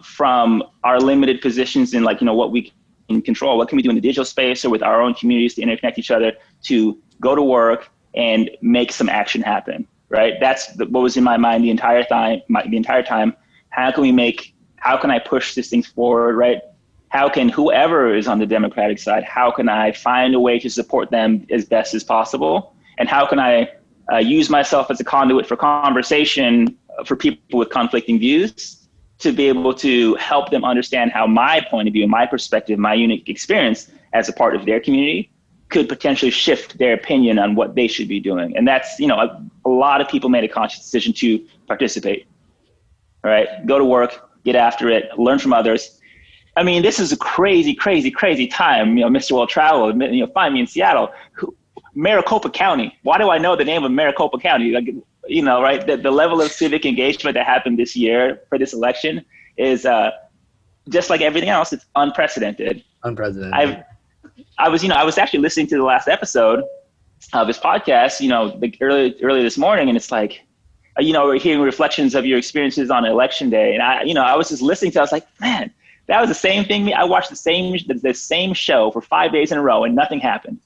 from our limited positions in, what we can control? What can we do in the digital space or with our own communities to interconnect each other, to go to work and make some action happen, right? That's what was in my mind the entire time. How can I push these things forward, right? How can whoever is on the Democratic side, how can I find a way to support them as best as possible? And how can I use myself as a conduit for conversation for people with conflicting views, to be able to help them understand how my point of view, my perspective, my unique experience as a part of their community could potentially shift their opinion on what they should be doing. And that's, a lot of people made a conscious decision to participate. All right, go to work, get after it, learn from others. I mean, this is a crazy, crazy, crazy time. Mr. Well Traveled, find me in Seattle. Maricopa County. Why do I know the name of Maricopa County? Like, right? The level of civic engagement that happened this year for this election is just like everything else. It's unprecedented. I was actually listening to the last episode of this podcast, early this morning, and it's like, we're hearing reflections of your experiences on election day, and I was just listening to. I was like, man, that was the same thing. I watched the same show for 5 days in a row, and nothing happened.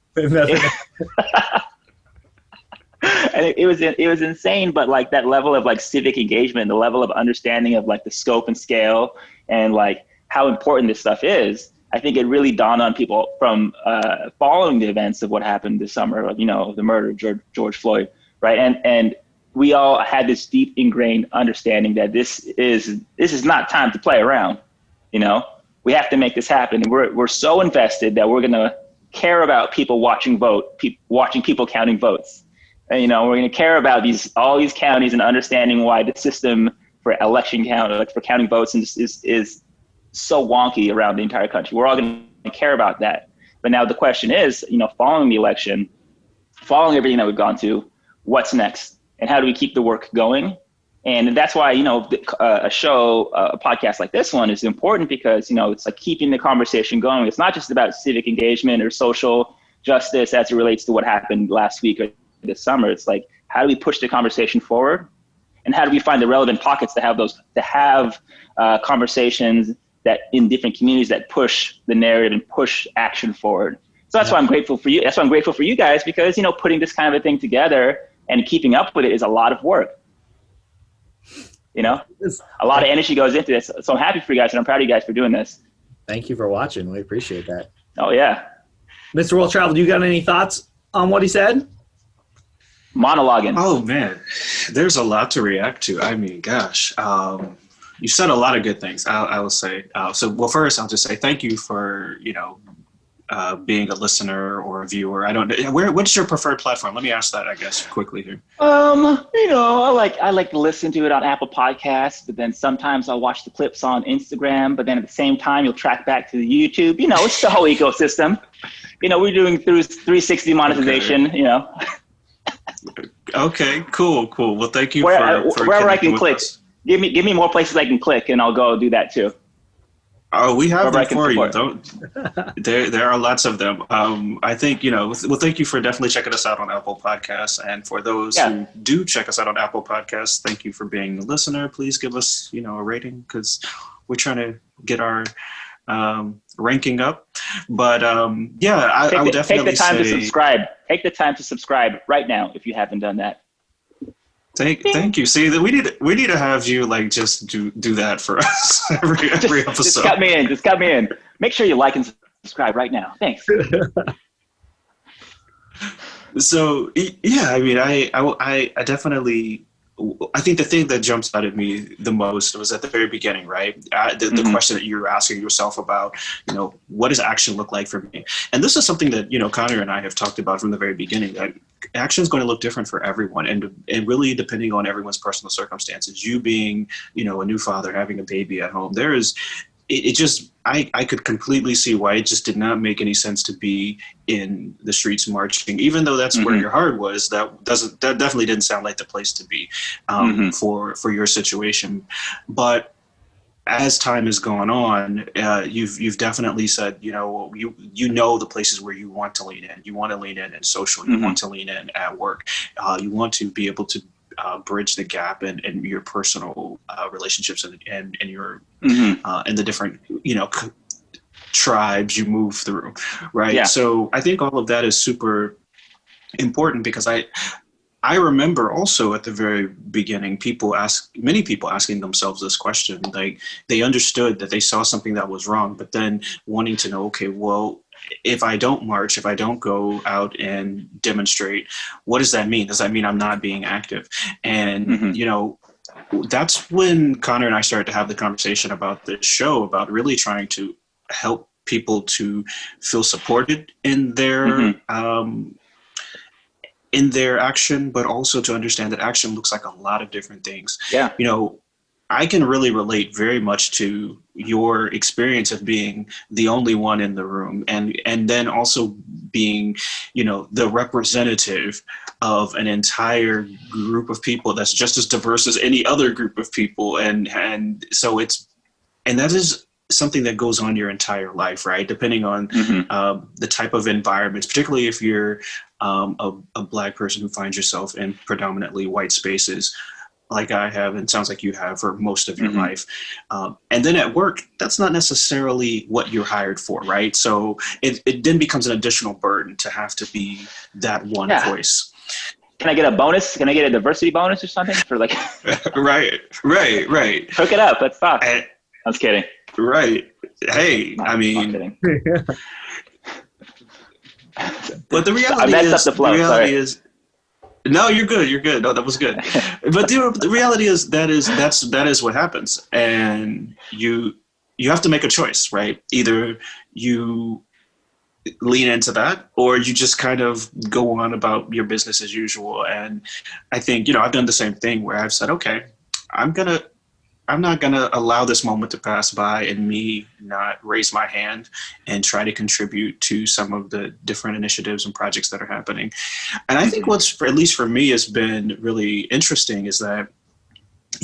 And it was insane, but like that level of like civic engagement, the level of understanding of like the scope and scale and like how important this stuff is, I think it really dawned on people from following the events of what happened this summer, the murder of George Floyd, right? And we all had this deep ingrained understanding that this is not time to play around. We have to make this happen, and we're so invested that we're gonna care about people watching people counting votes. And, we're going to care about all these counties and understanding why the system for election count, like for counting votes, is so wonky around the entire country. We're all going to care about that. But now the question is, following the election, following everything that we've gone to, what's next? And how do we keep the work going? And that's why, a podcast like this one is important, because, it's like keeping the conversation going. It's not just about civic engagement or social justice as it relates to what happened last week or this summer. It's like, how do we push the conversation forward, and how do we find the relevant pockets to have conversations that in different communities that push the narrative and push action forward. So that's why I'm grateful for you. That's why I'm grateful for you guys, because putting this kind of a thing together and keeping up with it is a lot of work. A lot of energy goes into this. So I'm happy for you guys, and I'm proud of you guys for doing this. Thank you for watching. We appreciate that. Oh yeah. Mr. Well Traveled, you got any thoughts on what he said? Monologuing. Oh man, there's a lot to react to. I mean, gosh, you said a lot of good things. I will say. Well, first I'll just say thank you for being a listener or a viewer. I don't know. What's your preferred platform? Let me ask that, I guess, quickly here. I like to listen to it on Apple Podcasts, but then sometimes I'll watch the clips on Instagram. But then at the same time, you'll track back to the YouTube. It's the whole ecosystem. We're doing through 360 monetization. Okay. Okay, cool. Well, thank you for wherever I can click. Us. Give me more places I can click, and I'll go do that too. Oh, we have Wherever I them can for you. support. Don't there are lots of them. I think, well, thank you for definitely checking us out on Apple Podcasts. And for those who do check us out on Apple Podcasts, thank you for being a listener. Please give us, a rating, because we're trying to get our ranking up. But I would definitely take the time say, to subscribe. Take the time to subscribe right now if you haven't done that. Thank you. See, that we need to have you just do that for us every episode. Just cut me in. Just cut me in. Make sure you like and subscribe right now. Thanks. So yeah, I mean, I definitely. I think the thing that jumps out at me the most was at the very beginning, right? The question that you were asking yourself about, what does action look like for me? And this is something that, Connor and I have talked about from the very beginning, that action is going to look different for everyone. And really depending on everyone's personal circumstances, you being, a new father, having a baby at home, I could completely see why it just did not make any sense to be in the streets marching, even though that's where your heart was. That definitely didn't sound like the place to be for your situation. But as time has gone on, you've definitely said, you know the places where you want to lean in. You want to lean in social. You want to lean in at work. You want to be able to bridge the gap in your personal relationships and your and the different tribes you move through, right? Yeah. So I think all of that is super important, because I remember also at the very beginning, many people asking themselves this question. Like, they understood that they saw something that was wrong, but then wanting to know, okay, well, if I don't march, if I don't go out and demonstrate, what does that mean? Does that mean I'm not being active? And, that's when Connor and I started to have the conversation about this show, about really trying to help people to feel supported in their action, but also to understand that action looks like a lot of different things. Yeah. I can really relate very much to your experience of being the only one in the room, and then also being, the representative of an entire group of people that's just as diverse as any other group of people. And so that is something that goes on your entire life, right? Depending on the type of environments, particularly if you're a Black person who finds yourself in predominantly white spaces, like I have, and sounds like you have for most of your life. And then at work, that's not necessarily what you're hired for, right? So it then becomes an additional burden to have to be that one voice. Can I get a bonus? Can I get a diversity bonus or something for like? Right. Hook it up. Let's talk. I was kidding. Right. Hey, I'm kidding. But the reality is, no, you're good. You're good. No, that was good. But the reality is that is what happens, and you have to make a choice, right? Either you lean into that, or you just kind of go on about your business as usual. And I think I've done the same thing where I've said, okay, I'm not going to allow this moment to pass by and me not raise my hand and try to contribute to some of the different initiatives and projects that are happening. And I think at least for me, has been really interesting is that,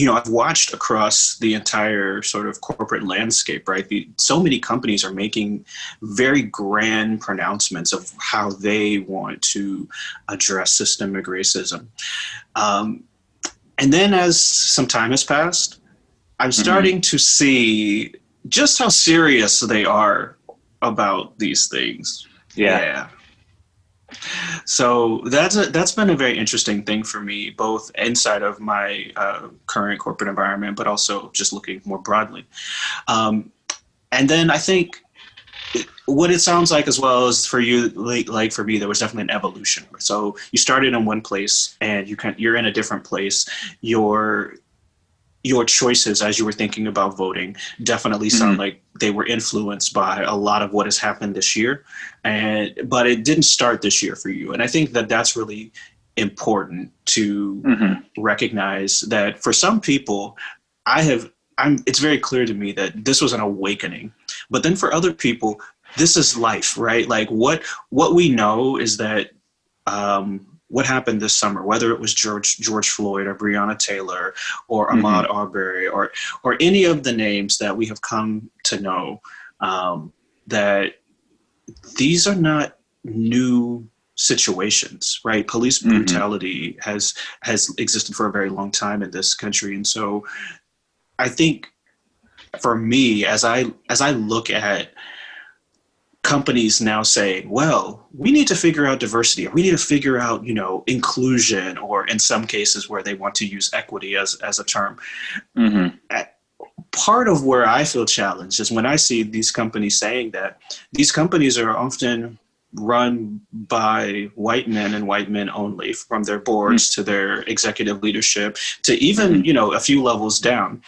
I've watched across the entire sort of corporate landscape, right? So many companies are making very grand pronouncements of how they want to address systemic racism. And then as some time has passed, I'm starting to see just how serious they are about these things. Yeah. So that's been a very interesting thing for me, both inside of my current corporate environment, but also just looking more broadly. And then I think what it sounds like as well as for you, like for me, there was definitely an evolution. So you started in one place and you're in a different place. Your choices as you were thinking about voting definitely sound like they were influenced by a lot of what has happened this year, but it didn't start this year for you. And I think that that's really important to recognize that for some people, it's very clear to me that this was an awakening, but then for other people, this is life, right? Like what we know is that what happened this summer, whether it was George Floyd or Breonna Taylor or Ahmaud Arbery or any of the names that we have come to know, that these are not new situations, right? Police brutality has existed for a very long time in this country. And so I think for me, as I look at companies now saying, well, we need to figure out diversity, or we need to figure out, inclusion, or in some cases where they want to use equity as a term. Part of where I feel challenged is when I see these companies saying that. These companies are often run by white men and white men only, from their boards to their executive leadership to even, a few levels down.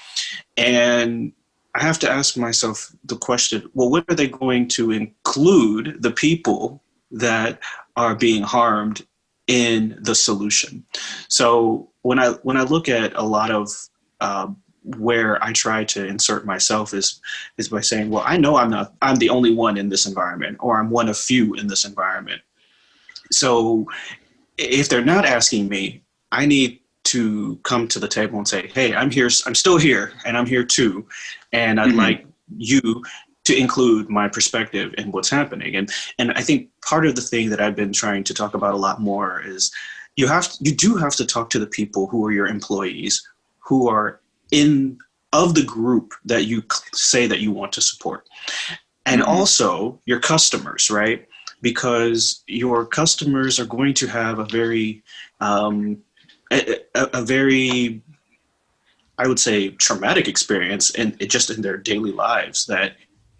And I have to ask myself the question, well, when are they going to include the people that are being harmed in the solution? So when I look at a lot of where I try to insert myself is by saying, well, I know I'm the only one in this environment, or I'm one of few in this environment. So if they're not asking me, I need to come to the table and say, hey, I'm here. I'm still here, and I'm here too. And I'd like you to include my perspective in what's happening. And I think part of the thing that I've been trying to talk about a lot more is you do have to talk to the people who are your employees, who are of the group that you say that you want to support. And also your customers, right? Because your customers are going to have a very, I would say, traumatic experience just in their daily lives, that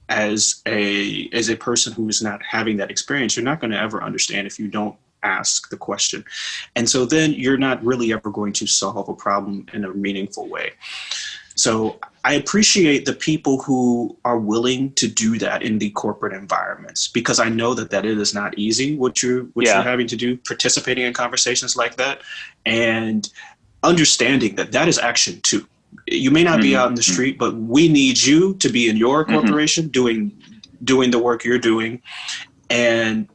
as a person who is not having that experience, you're not going to ever understand if you don't ask the question. And so then you're not really ever going to solve a problem in a meaningful way. So I appreciate the people who are willing to do that in the corporate environments, because I know that it is not easy what you're having to do, participating in conversations like that, and understanding that is action too. You may not be out in the street, but we need you to be in your corporation doing the work you're doing. And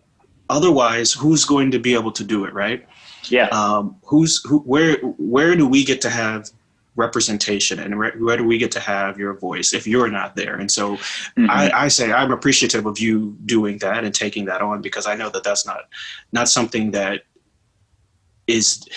otherwise, who's going to be able to do it, right? Yeah. Where do we get to have representation, and where do we get to have your voice if you're not there? And so I say I'm appreciative of you doing that and taking that on, because I know that that's not something that is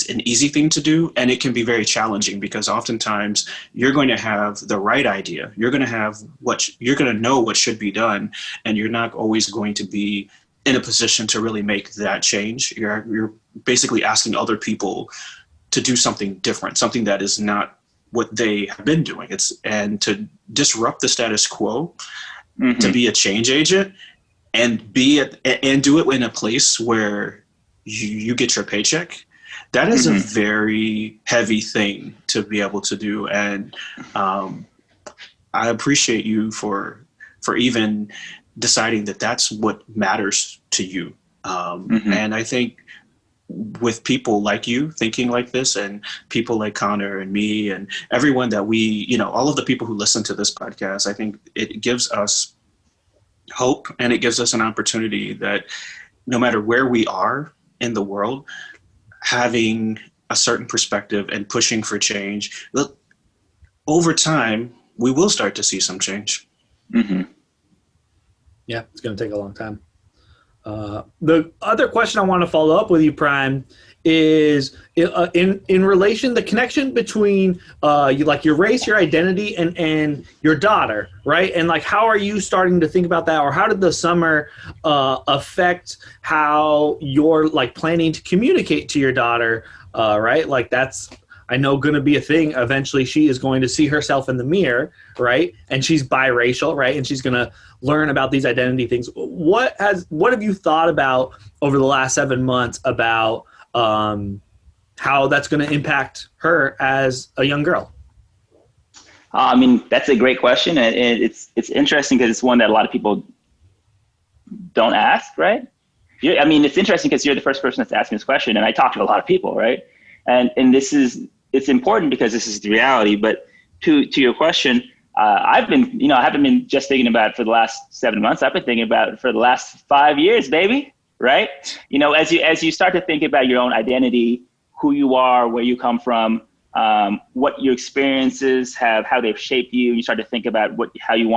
an easy thing to do, and it can be very challenging, because oftentimes you're going to have the right idea, you're going to know what should be done, and you're not always going to be in a position to really make that change. You're basically asking other people to do something different, something that is not what they have been doing. And to disrupt the status quo, to be a change agent, and do it in a place where you get your paycheck. That is a very heavy thing to be able to do. And I appreciate you for even deciding that that's what matters to you. And I think with people like you thinking like this, and people like Connor and me and everyone that all of the people who listen to this podcast, I think it gives us hope, and it gives us an opportunity that no matter where we are in the world, having a certain perspective and pushing for change, look, over time, we will start to see some change. Yeah, it's going to take a long time. The other question I want to follow up with you, Prime, is in relation, the connection between your race, your identity, and your daughter, right? And how are you starting to think about that, or how did the summer affect how you're planning to communicate to your daughter, right? That's, I know, going to be a thing. Eventually, she is going to see herself in the mirror, right? And she's biracial, right? And she's going to learn about these identity things. What have you thought about over the last 7 months about how that's going to impact her as a young girl? That's a great question, and it's interesting because it's one that a lot of people don't ask, right? It's interesting because you're the first person that's asking this question, and I talk to a lot of people, right? And it's important because this is the reality. But to your question, I haven't been just thinking about it for the last 7 months. I've been thinking about it for the last 5 years, baby. right? You know, as you start to think about your own identity, who you are, where you come from, what your experiences have, how they've shaped you, you start to think about how do you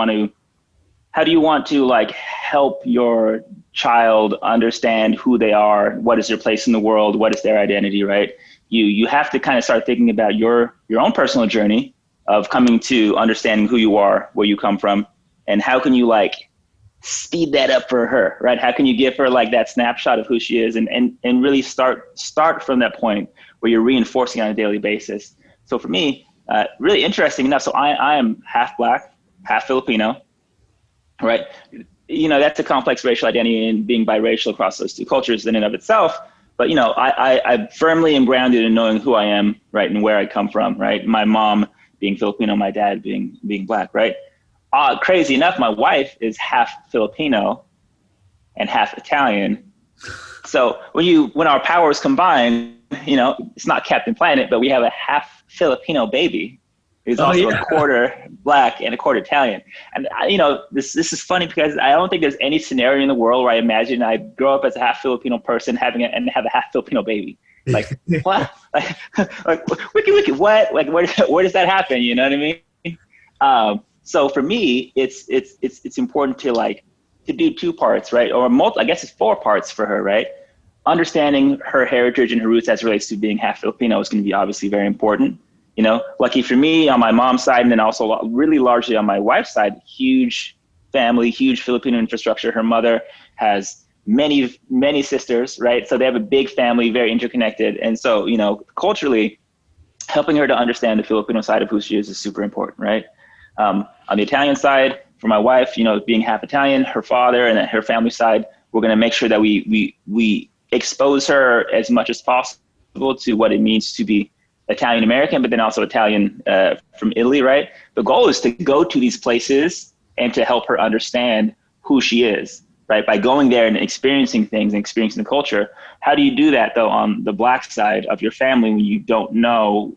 want to like help your child understand who they are, what is their place in the world, what is their identity, right? You have to kind of start thinking about your own personal journey of coming to understanding who you are, where you come from, and how can you like speed that up for her, right? How can you give her like that snapshot of who she is and really start from that point where you're reinforcing on a daily basis. So for me, really interesting enough, so I am half Black, half Filipino, right? You know, that's a complex racial identity and being biracial across those two cultures in and of itself. But, you know, I firmly am grounded in knowing who I am, right, and where I come from, right? My mom being Filipino, my dad being Black, right? Crazy enough, my wife is half Filipino and half Italian. So when our powers combine, you know, it's not Captain Planet, but we have a half Filipino baby who's also a quarter Black and a quarter Italian. And you know, this is funny because I don't think there's any scenario in the world where I imagine I grow up as a half Filipino person have a half Filipino baby. Like what? like wiki, what? Like where does that happen? You know what I mean? So for me, it's important to do two parts, right? Or I guess it's 4 parts for her, right? Understanding her heritage and her roots as it relates to being half Filipino is going to be obviously very important. You know, lucky for me on my mom's side, and then also really largely on my wife's side, huge family, huge Filipino infrastructure. Her mother has many, many sisters, right? So they have a big family, very interconnected. And so, you know, culturally, helping her to understand the Filipino side of who she is super important, right? On the Italian side, for my wife, you know, being half Italian, her father and her family side, we're going to make sure that we expose her as much as possible to what it means to be Italian American, but then also Italian from Italy, right? The goal is to go to these places and to help her understand who she is, right? By going there and experiencing things and experiencing the culture. How do you do that though on the Black side of your family when you don't know,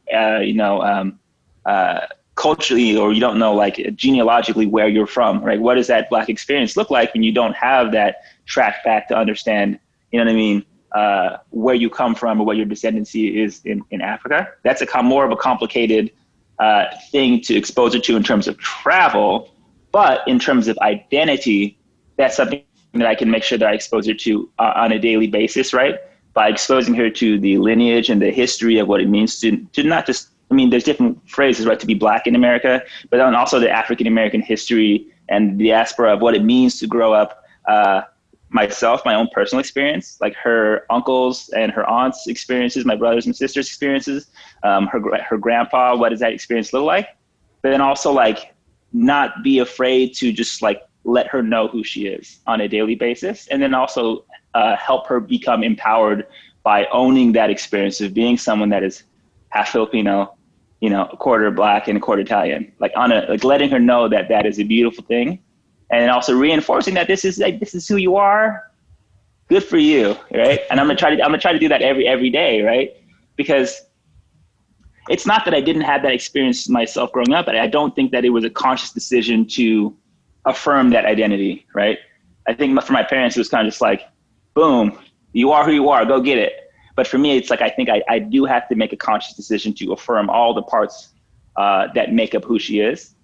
culturally, or you don't know like genealogically where you're from, right? What does that Black experience look like when you don't have that track back to understand, you know what I mean? Where you come from or what your descendancy is in Africa. That's more of a complicated thing to expose her to in terms of travel, but in terms of identity, that's something that I can make sure that I expose her to on a daily basis, right? By exposing her to the lineage and the history of what it means to not just, I mean, there's different phrases, right, to be Black in America, but then also the African-American history and the diaspora of what it means to grow up myself, my own personal experience, like her uncles and her aunts' experiences, my brothers and sisters' experiences, her grandpa, what does that experience look like? But then also like not be afraid to just like let her know who she is on a daily basis. And then also help her become empowered by owning that experience of being someone that is half Filipino, you know, a quarter Black and a quarter Italian, like letting her know that that is a beautiful thing. And also reinforcing that this is who you are. Good for you, right? And I'm gonna try to do that every day, right? Because it's not that I didn't have that experience myself growing up, but I don't think that it was a conscious decision to affirm that identity, right? I think for my parents, it was kind of just like, boom, you are who you are, go get it. But for me, it's like I think I do have to make a conscious decision to affirm all the parts that make up who she is,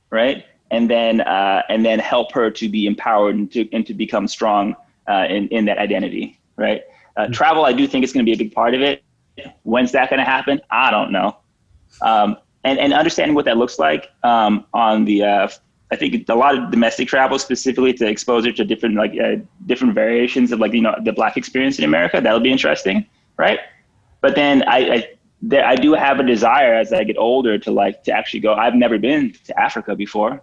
right? And then help her to be empowered and to become strong in that identity, right? Travel, I do think is going to be a big part of it. When's that going to happen? I don't know. And understanding what that looks like on the, I think a lot of domestic travel specifically to expose her to different variations of the Black experience in America. That'll be interesting, right? But then I do have a desire as I get older to actually go. I've never been to Africa before.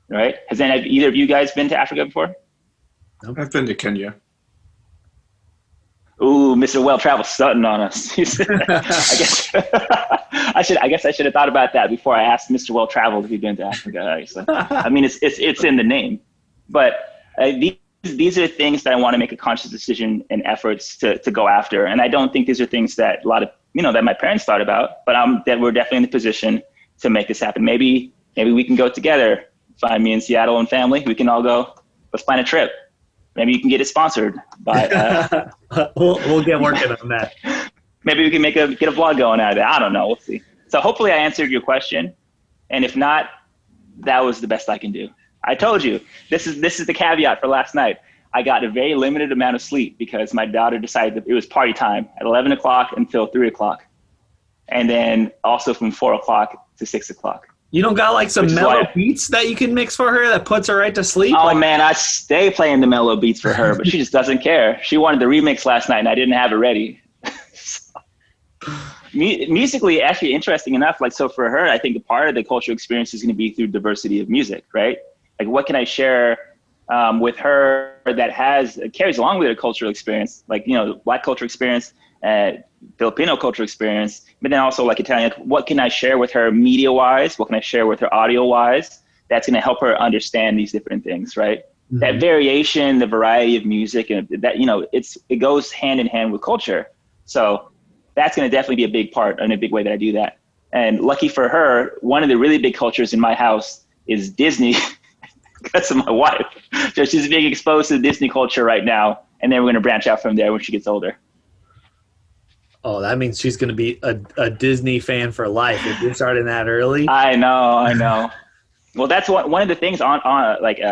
Right? Has either of you guys been to Africa before? I've been to Kenya. Ooh, Mr. Well-Traveled stunting on us. I guess I should have thought about that before I asked Mr. Well-Traveled if he'd been to Africa. I mean, it's in the name, but these are things that I want to make a conscious decision and efforts to go after. And I don't think these are things that a lot of that my parents thought about, but that we're definitely in the position to make this happen. Maybe we can go together. Find me in Seattle and family. We can all go. Let's plan a trip. maybe you can get it sponsored by, we'll get working on that. Maybe we can get a vlog going out of it. I don't know. We'll see. So hopefully I answered your question. And if not, that was the best I can do. I told you, this is the caveat for last night. I got a very limited amount of sleep because my daughter decided that it was party time at 11 o'clock until 3 o'clock. And then also from 4 o'clock to 6 o'clock. You don't got like some mellow beats that you can mix for her that puts her right to sleep? Oh man, I stay playing the mellow beats for her, but she just doesn't care. She wanted the remix last night and I didn't have it ready. Musically, actually, interesting enough, like, so for her, I think a part of the cultural experience is going to be through diversity of music, right? Like, what can I share with her that carries along with her cultural experience, like, Black cultural experience, Filipino cultural experience, but then also like Italian, like, what can I share with her media-wise? What can I share with her audio-wise? That's going to help her understand these different things, right? Mm-hmm. That variation, the variety of music, and that, it goes hand in hand with culture. So that's going to definitely be a big part and a big way that I do that. And lucky for her, one of the really big cultures in my house is Disney because of my wife. So she's being exposed to Disney culture right now. And then we're going to branch out from there when she gets older. Oh, that means she's going to be a Disney fan for life if you're starting that early. I know. Well, that's one of the things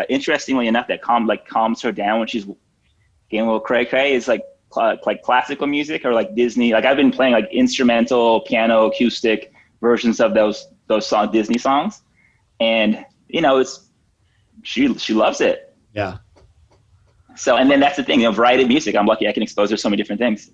interestingly enough, that calms her down when she's getting a little cray-cray is like classical music or like Disney. Like I've been playing like instrumental, piano, acoustic versions of those Disney songs, and she loves it. Yeah. So, and then that's the thing, variety of music. I'm lucky I can expose her to so many different things.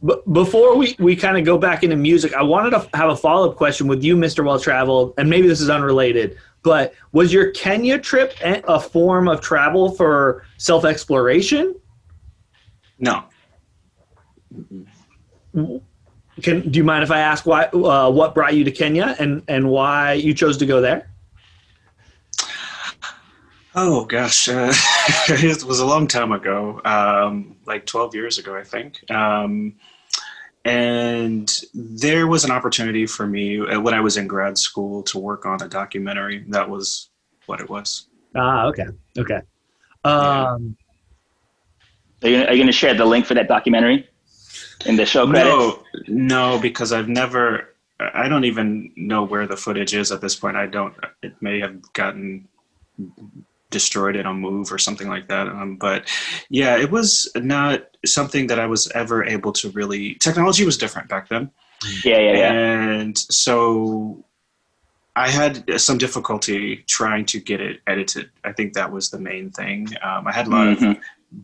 But before we kind of go back into music, I wanted to have a follow-up question with you, Mr. Well-Traveled, and maybe this is unrelated, but was your Kenya trip a form of travel for self-exploration? No. Do you mind if I ask why? What brought you to Kenya and why you chose to go there? Oh gosh, it was a long time ago, like 12 years ago, I think. And there was an opportunity for me when I was in grad school to work on a documentary. That was what it was. Okay. Are you going to share the link for that documentary in the show credits? No, because I don't even know where the footage is at this point. It may have gotten destroyed in a move or something like that. But yeah, it was not something that I was ever able to really, technology was different back then. Yeah. And so I had some difficulty trying to get it edited. I think that was the main thing. I had a lot of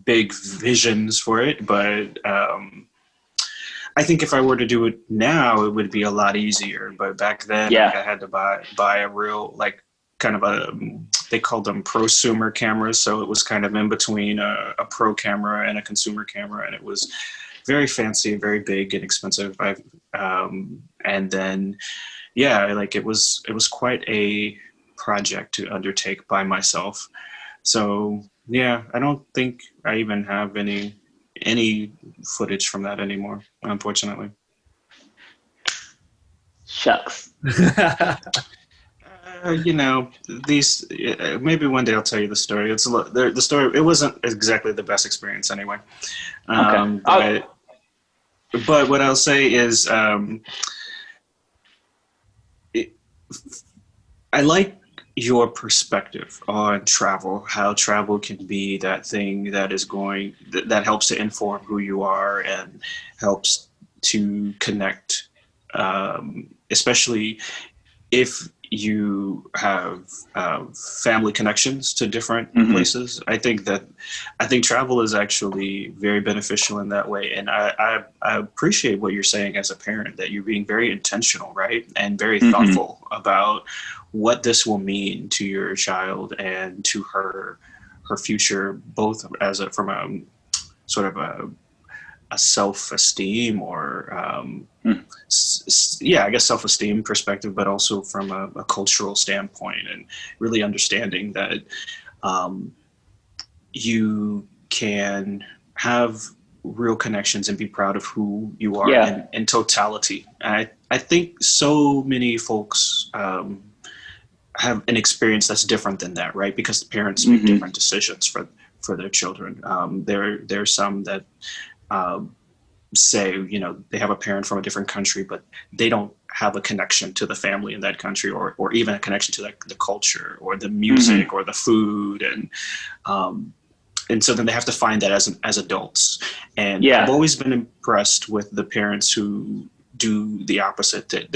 big visions for it, but I think if I were to do it now, it would be a lot easier. But back then, I had to buy a real, kind of they called them prosumer cameras. So it was kind of in between a pro camera and a consumer camera. And it was very fancy, very big and expensive. And then, it was quite a project to undertake by myself. So yeah, I don't think I even have any footage from that anymore, unfortunately. Shucks. These maybe one day I'll tell you the story. The story. It wasn't exactly the best experience anyway. Okay. But what I'll say is, I like your perspective on travel. How travel can be that thing that that helps to inform who you are and helps to connect, especially if you have family connections to different places. I think travel is actually very beneficial in that way. And I appreciate what you're saying as a parent, that you're being very intentional, right? And very thoughtful about what this will mean to your child and to her future, both from a sort of a self-esteem or I guess self-esteem perspective, but also from a cultural standpoint, and really understanding that you can have real connections and be proud of who you are in totality. And I think so many folks have an experience that's different than that, right? Because the parents make different decisions for for their children. There are some that say, you know, they have a parent from a different country, but they don't have a connection to the family in that country, or even a connection to the culture or the music or the food. And so then they have to find that as adults. And I've always been impressed with the parents who do the opposite. That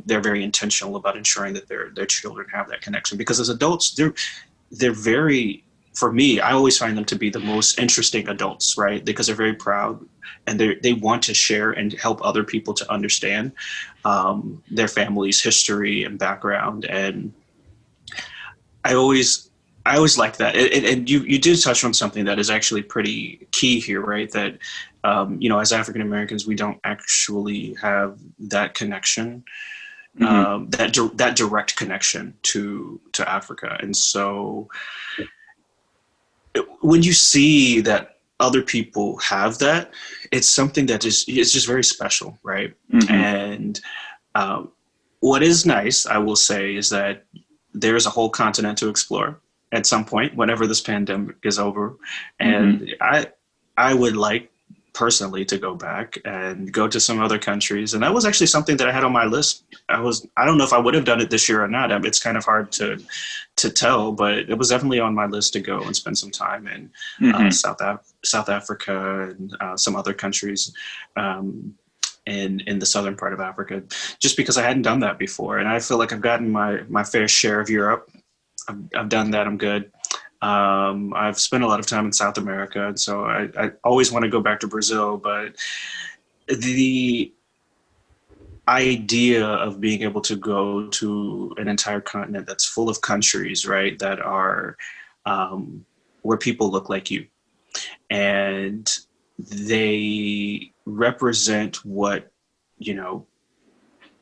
they're very intentional about ensuring that their children have that connection, because as adults, they're very, for me, I always find them to be the most interesting adults, right? Because they're very proud and they want to share and help other people to understand their family's history and background. And I always like that. And you did touch on something that is actually pretty key here, right? That, you know, as African Americans, we don't actually have that connection, that direct connection to Africa. And so when you see that other people have that, it's something that it's just very special, right? And what is nice, I will say, is that there's a whole continent to explore at some point, whenever this pandemic is over. And I would like personally to go back and go to some other countries. And that was actually something that I had on my list. I don't know if I would have done it this year or not. It's kind of hard to tell, but it was definitely on my list to go and spend some time in South Africa and some other countries in the southern part of Africa, just because I hadn't done that before. And I feel like I've gotten my fair share of Europe. I've done that. I'm good. I've spent a lot of time in South America, and so I always want to go back to Brazil. But the idea of being able to go to an entire continent that's full of countries, right, that are where people look like you, and they represent what, you know,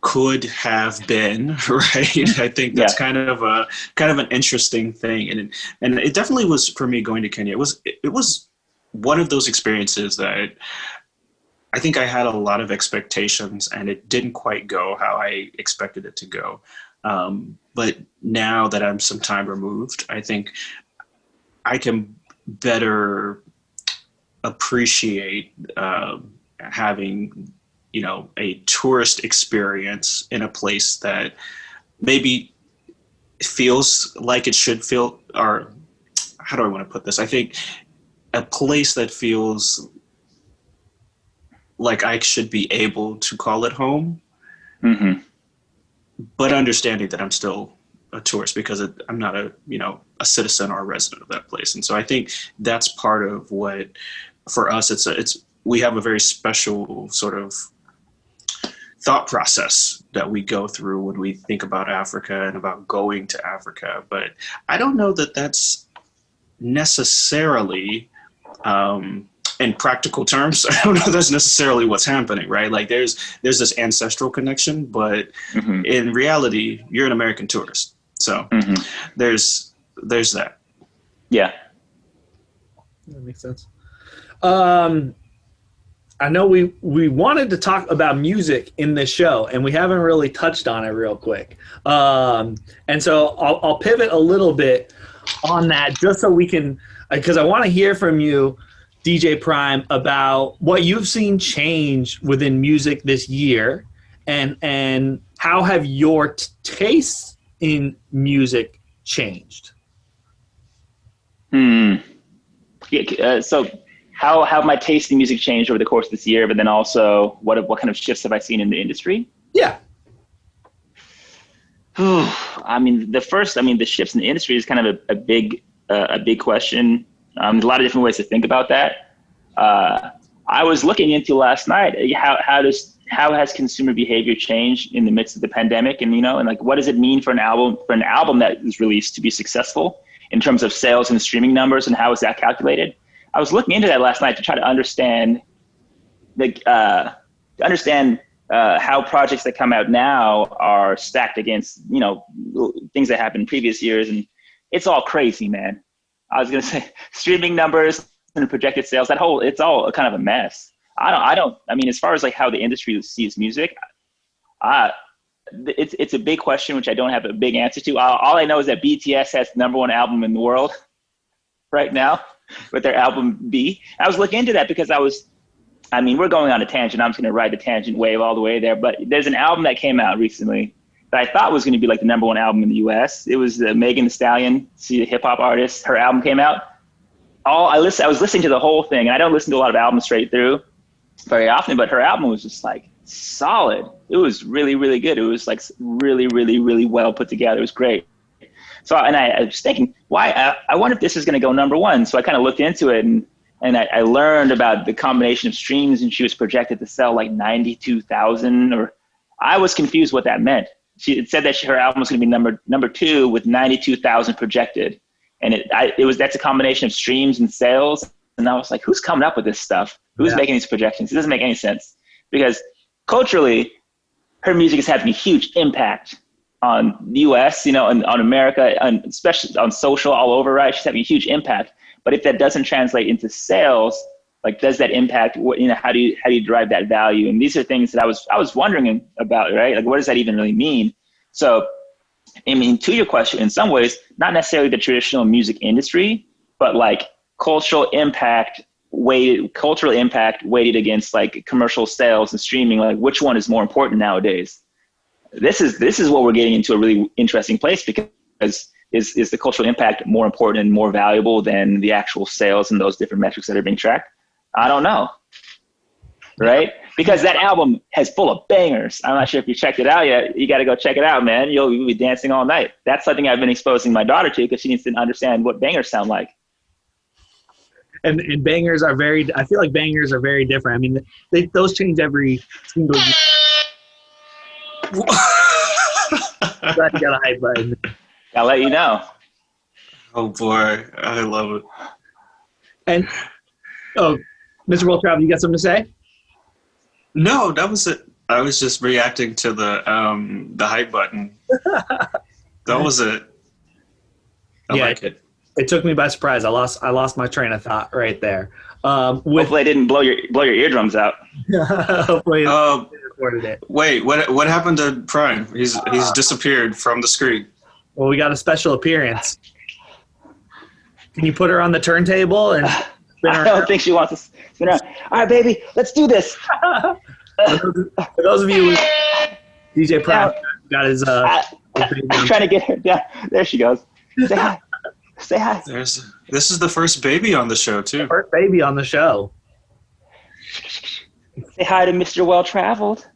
could have been, right? I think that's kind of an interesting thing, and it definitely was for me going to Kenya. It was one of those experiences that I think I had a lot of expectations, and it didn't quite go how I expected it to go. But now that I'm some time removed, I think I can better appreciate having, you know, a tourist experience in a place that maybe feels like it should feel, or how do I want to put this? I think a place that feels like I should be able to call it home, but understanding that I'm still a tourist because I'm not a citizen or a resident of that place. And so I think that's part of what, for us, we have a very special sort of thought process that we go through when we think about Africa and about going to Africa. But I don't know that that's necessarily, in practical terms, I don't know that's necessarily what's happening, right? Like there's this ancestral connection, but in reality, you're an American tourist. So there's that. Yeah. That makes sense. I know we wanted to talk about music in this show, and we haven't really touched on it real quick. And so I'll pivot a little bit on that just so we can, because I want to hear from you, DJ Prime, about what you've seen change within music this year, and how have your tastes in music changed? So how have my taste in music changed over the course of this year, but then also what kind of shifts have I seen in the industry? Yeah. The shifts in the industry is kind of a big question. There's a lot of different ways to think about that. I was looking into last night, how has consumer behavior changed in the midst of the pandemic, and like what does it mean for an album that is released to be successful in terms of sales and streaming numbers, and how is that calculated? I was looking into that last night to try to understand how projects that come out now are stacked against, things that happened in previous years. And it's all crazy, man. I was going to say streaming numbers and projected sales, it's all kind of a mess. As far as like how the industry sees music, it's a big question, which I don't have a big answer to. All I know is that BTS has the #1 album in the world right now. with their album B. I was looking into that because we're going on a tangent. I'm just going to ride the tangent wave all the way there. But there's an album that came out recently that I thought was going to be like the #1 album in the US. It was Megan Thee Stallion, the hip hop artist. Her album came out. I was listening to the whole thing, and I don't listen to a lot of albums straight through very often, but her album was just like solid. It was really, really good. It was like really, really, really well put together. It was great. So, and I was thinking, I wonder if this is going to go #1. So I kind of looked into it, and I learned about the combination of streams, and she was projected to sell like 92,000, or I was confused what that meant. It said that her album was going to be number 2 with 92,000 projected. And that's a combination of streams and sales. And I was like, who's coming up with this stuff? Who's making these projections? It doesn't make any sense, because culturally, her music is having a huge impact on the US, and on America, and especially on social all over, right? She's having a huge impact. But if that doesn't translate into sales, like, does that impact how do you derive that value? And these are things that I was wondering about, right? Like, what does that even really mean? So, to your question, in some ways, not necessarily the traditional music industry, but like cultural impact weighted against like commercial sales and streaming. Like, which one is more important nowadays? This is what we're getting into a really interesting place, because is the cultural impact more important and more valuable than the actual sales and those different metrics that are being tracked? I don't know. Right? Because that album is full of bangers. I'm not sure if you checked it out yet. You got to go check it out, man. You'll be dancing all night. That's something I've been exposing my daughter to, because she needs to understand what bangers sound like. And bangers are I feel like bangers are very different. I mean, those change every single year. Glad you got a hype button. I'll let you know. Oh boy, I love it. And Mr. Will Travel, you got something to say? No, that was it. I was just reacting to the hype button. That was it. I like it. It took me by surprise. I lost my train of thought right there. Hopefully, I didn't blow your eardrums out. Hopefully, recorded it. Wait, what happened to Prime? He's disappeared from the screen. Well, we got a special appearance. Can you put her on the turntable and spin her? I don't think she wants to spin around. All right, baby, let's do this. For those of you, DJ Prime got his. I'm trying to get her down. There she goes. Say hi. Say hi. This is the first baby on the show too. First baby on the show. Say hi to Mr. Well-Traveled.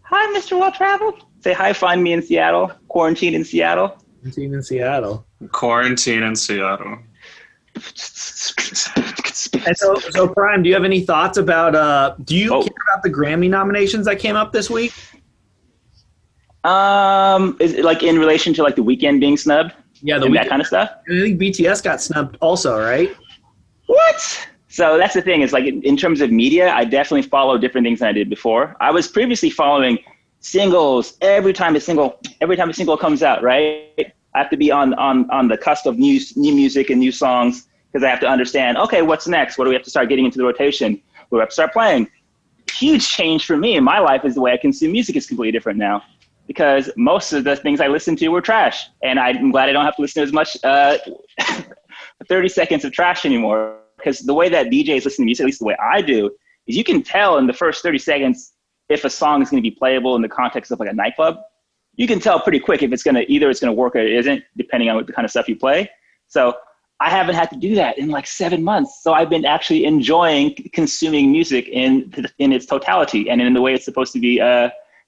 Hi, Mr. Well-Traveled. Say hi, find me in Seattle. Quarantine in Seattle. Quarantine in Seattle. Quarantine in Seattle. And so Prime, do you have any thoughts about, do you care about the Grammy nominations that came up this week? Is it like in relation to like the Weeknd being snubbed? Yeah, that kind of stuff? I think BTS got snubbed also, right? What? So that's the thing, is like in terms of media, I definitely follow different things than I did before. I was previously following singles every time a single comes out, right? I have to be on the cusp of new music and new songs, because I have to understand, okay, what's next? What do we have to start getting into the rotation? What do we have to start playing? Huge change for me in my life is the way I consume music is completely different now, because most of the things I listened to were trash, and I'm glad I don't have to listen to as much 30 seconds of trash anymore. Because the way that DJs listen to music, at least the way I do, is you can tell in the first 30 seconds if a song is going to be playable in the context of like a nightclub. You can tell pretty quick if it's going to work or it isn't, depending on what the kind of stuff you play. So I haven't had to do that in like 7 months. So I've been actually enjoying consuming music in its totality and in the way it's supposed to be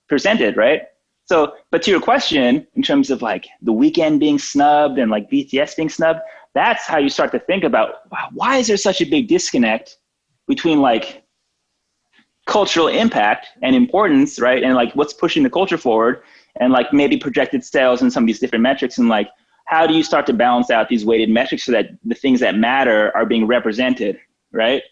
presented, right? So, but to your question, in terms of like the Weeknd being snubbed and like BTS being snubbed, that's how you start to think about, wow, why is there such a big disconnect between like cultural impact and importance, right? And like what's pushing the culture forward, and like maybe projected sales and some of these different metrics, and like how do you start to balance out these weighted metrics so that the things that matter are being represented, right?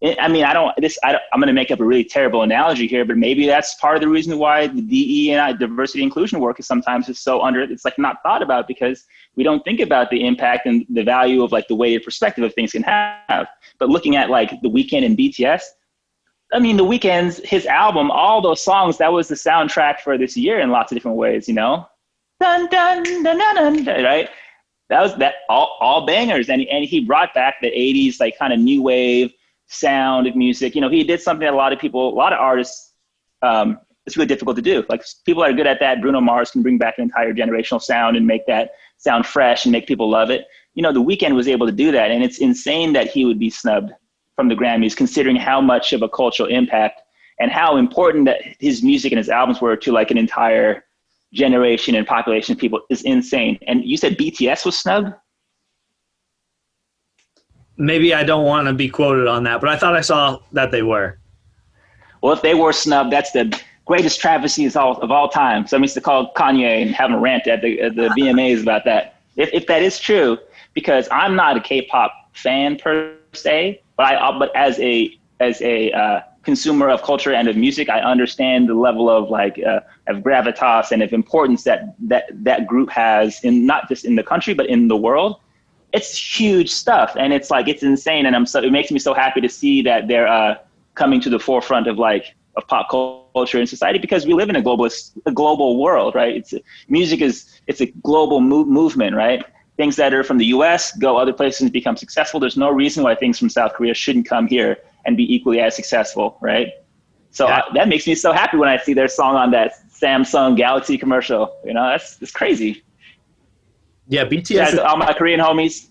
I'm going to make up a really terrible analogy here, but maybe that's part of the reason why the DE&I, diversity inclusion work, is sometimes so it's like not thought about, because we don't think about the impact and the value of like the weighted perspective of things can have. But looking at like the Weeknd and BTS, I mean, the Weeknd's, his album, all those songs, that was the soundtrack for this year in lots of different ways, you know? Dun, dun, dun, dun, dun, dun, right? that all bangers. And he brought back the 80s, like kind of new wave sound of music. You know, he did something that a lot of artists, it's really difficult to do. Like people that are good at that, Bruno Mars can bring back an entire generational sound and make that sound fresh and make people love it. You know, The Weeknd was able to do that. And it's insane that he would be snubbed from the Grammys, considering how much of a cultural impact and how important that his music and his albums were to like an entire generation and population of people is insane. And you said BTS was snubbed? Maybe I don't want to be quoted on that, but I thought I saw that they were. Well, if they were snubbed, that's the greatest travesty of all time. So I used to call Kanye and have him rant at the VMAs about that. If that is true, because I'm not a K-pop fan per se, but as a consumer of culture and of music, I understand the level of of gravitas and of importance that group has in not just in the country but in the world. It's huge stuff, and it's insane, and it makes me so happy to see that they're coming to the forefront of pop culture in society, because we live in a global world, right? It's a global movement, right? Things that are from the US go other places and become successful. There's no reason why things from South Korea shouldn't come here and be equally as successful, right? So that makes me so happy when I see their song on that Samsung Galaxy commercial. You know, it's crazy. Yeah, BTS. All my Korean homies.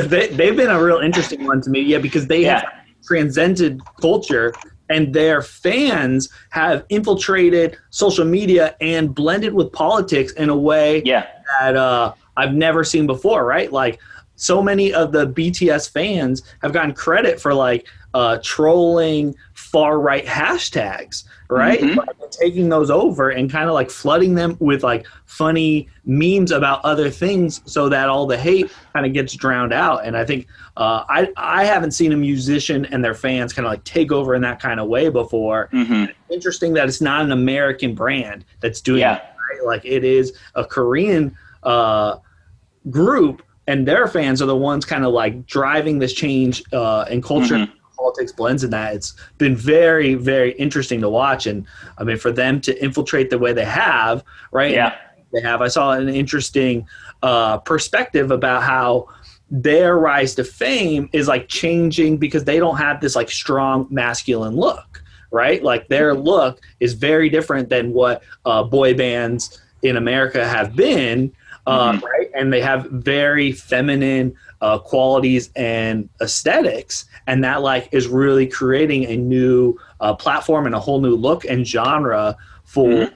They've been a real interesting one to me. Yeah, because they have transcended culture, and their fans have infiltrated social media and blended with politics in a way that I've never seen before, right? Like, so many of the BTS fans have gotten credit for trolling far-right hashtags, right? Mm-hmm. Taking those over and kind of flooding them with funny memes about other things so that all the hate kind of gets drowned out. And I think I haven't seen a musician and their fans kind of take over in that kind of way before. Mm-hmm. It's interesting that it's not an American brand that's doing it, right? Like, it is a Korean group, and their fans are the ones kind of driving this change in culture. Mm-hmm. Politics blends in that. It's been very, very interesting to watch. And I mean, for them to infiltrate the way they have, right? Yeah. I saw an interesting perspective about how their rise to fame is changing because they don't have this strong masculine look, right? Like, their look is very different than what boy bands in America have been. Right? And they have very feminine qualities and aesthetics, and that is really creating a new platform and a whole new look and genre for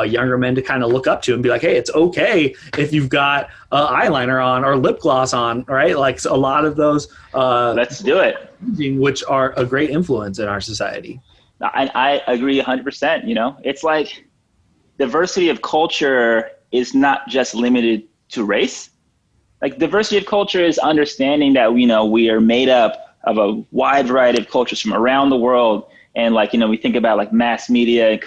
younger men to kind of look up to and be like, hey, it's okay if you've got eyeliner on or lip gloss on, right? Like, a lot of those let's do it, which are a great influence in our society. I agree 100%. You know, it's like diversity of culture is not just limited to race. Like, diversity of culture is understanding that, we are made up of a wide variety of cultures from around the world. And we think about mass media,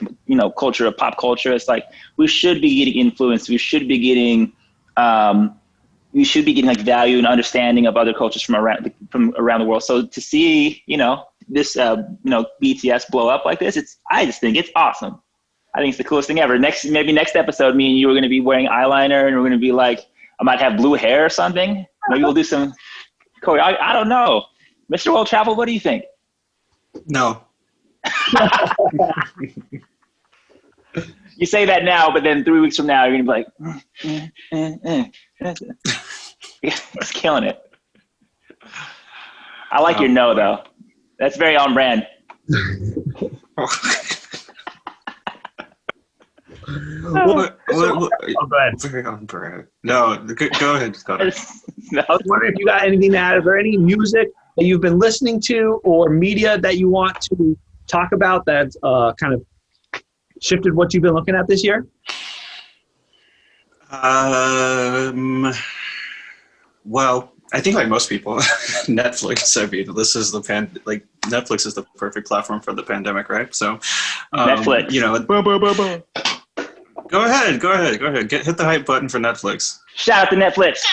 culture of pop culture. It's we should be getting influence. We should be getting value and understanding of other cultures from around the world. So to see, this, BTS blow up like this, I just think it's awesome. I think it's the coolest thing ever. Maybe next episode, me and you are going to be wearing eyeliner, and we're going to be I might have blue hair or something. Maybe we'll do some. Corey, I don't know. Mr. World Travel, what do you think? No. You say that now, but then 3 weeks from now, you're going to be like, it's killing it. I like your no, though. That's very on brand. Go ahead. Very on brand. No, go ahead, Scott. I was wondering if you got anything to add. Is there any music that you've been listening to or media that you want to talk about that's kind of shifted what you've been looking at this year? Well, I think like most people, Netflix. I mean, this is Netflix is the perfect platform for the pandemic, right? So, Netflix. Go ahead. Hit the hype button for Netflix. Shout out to Netflix.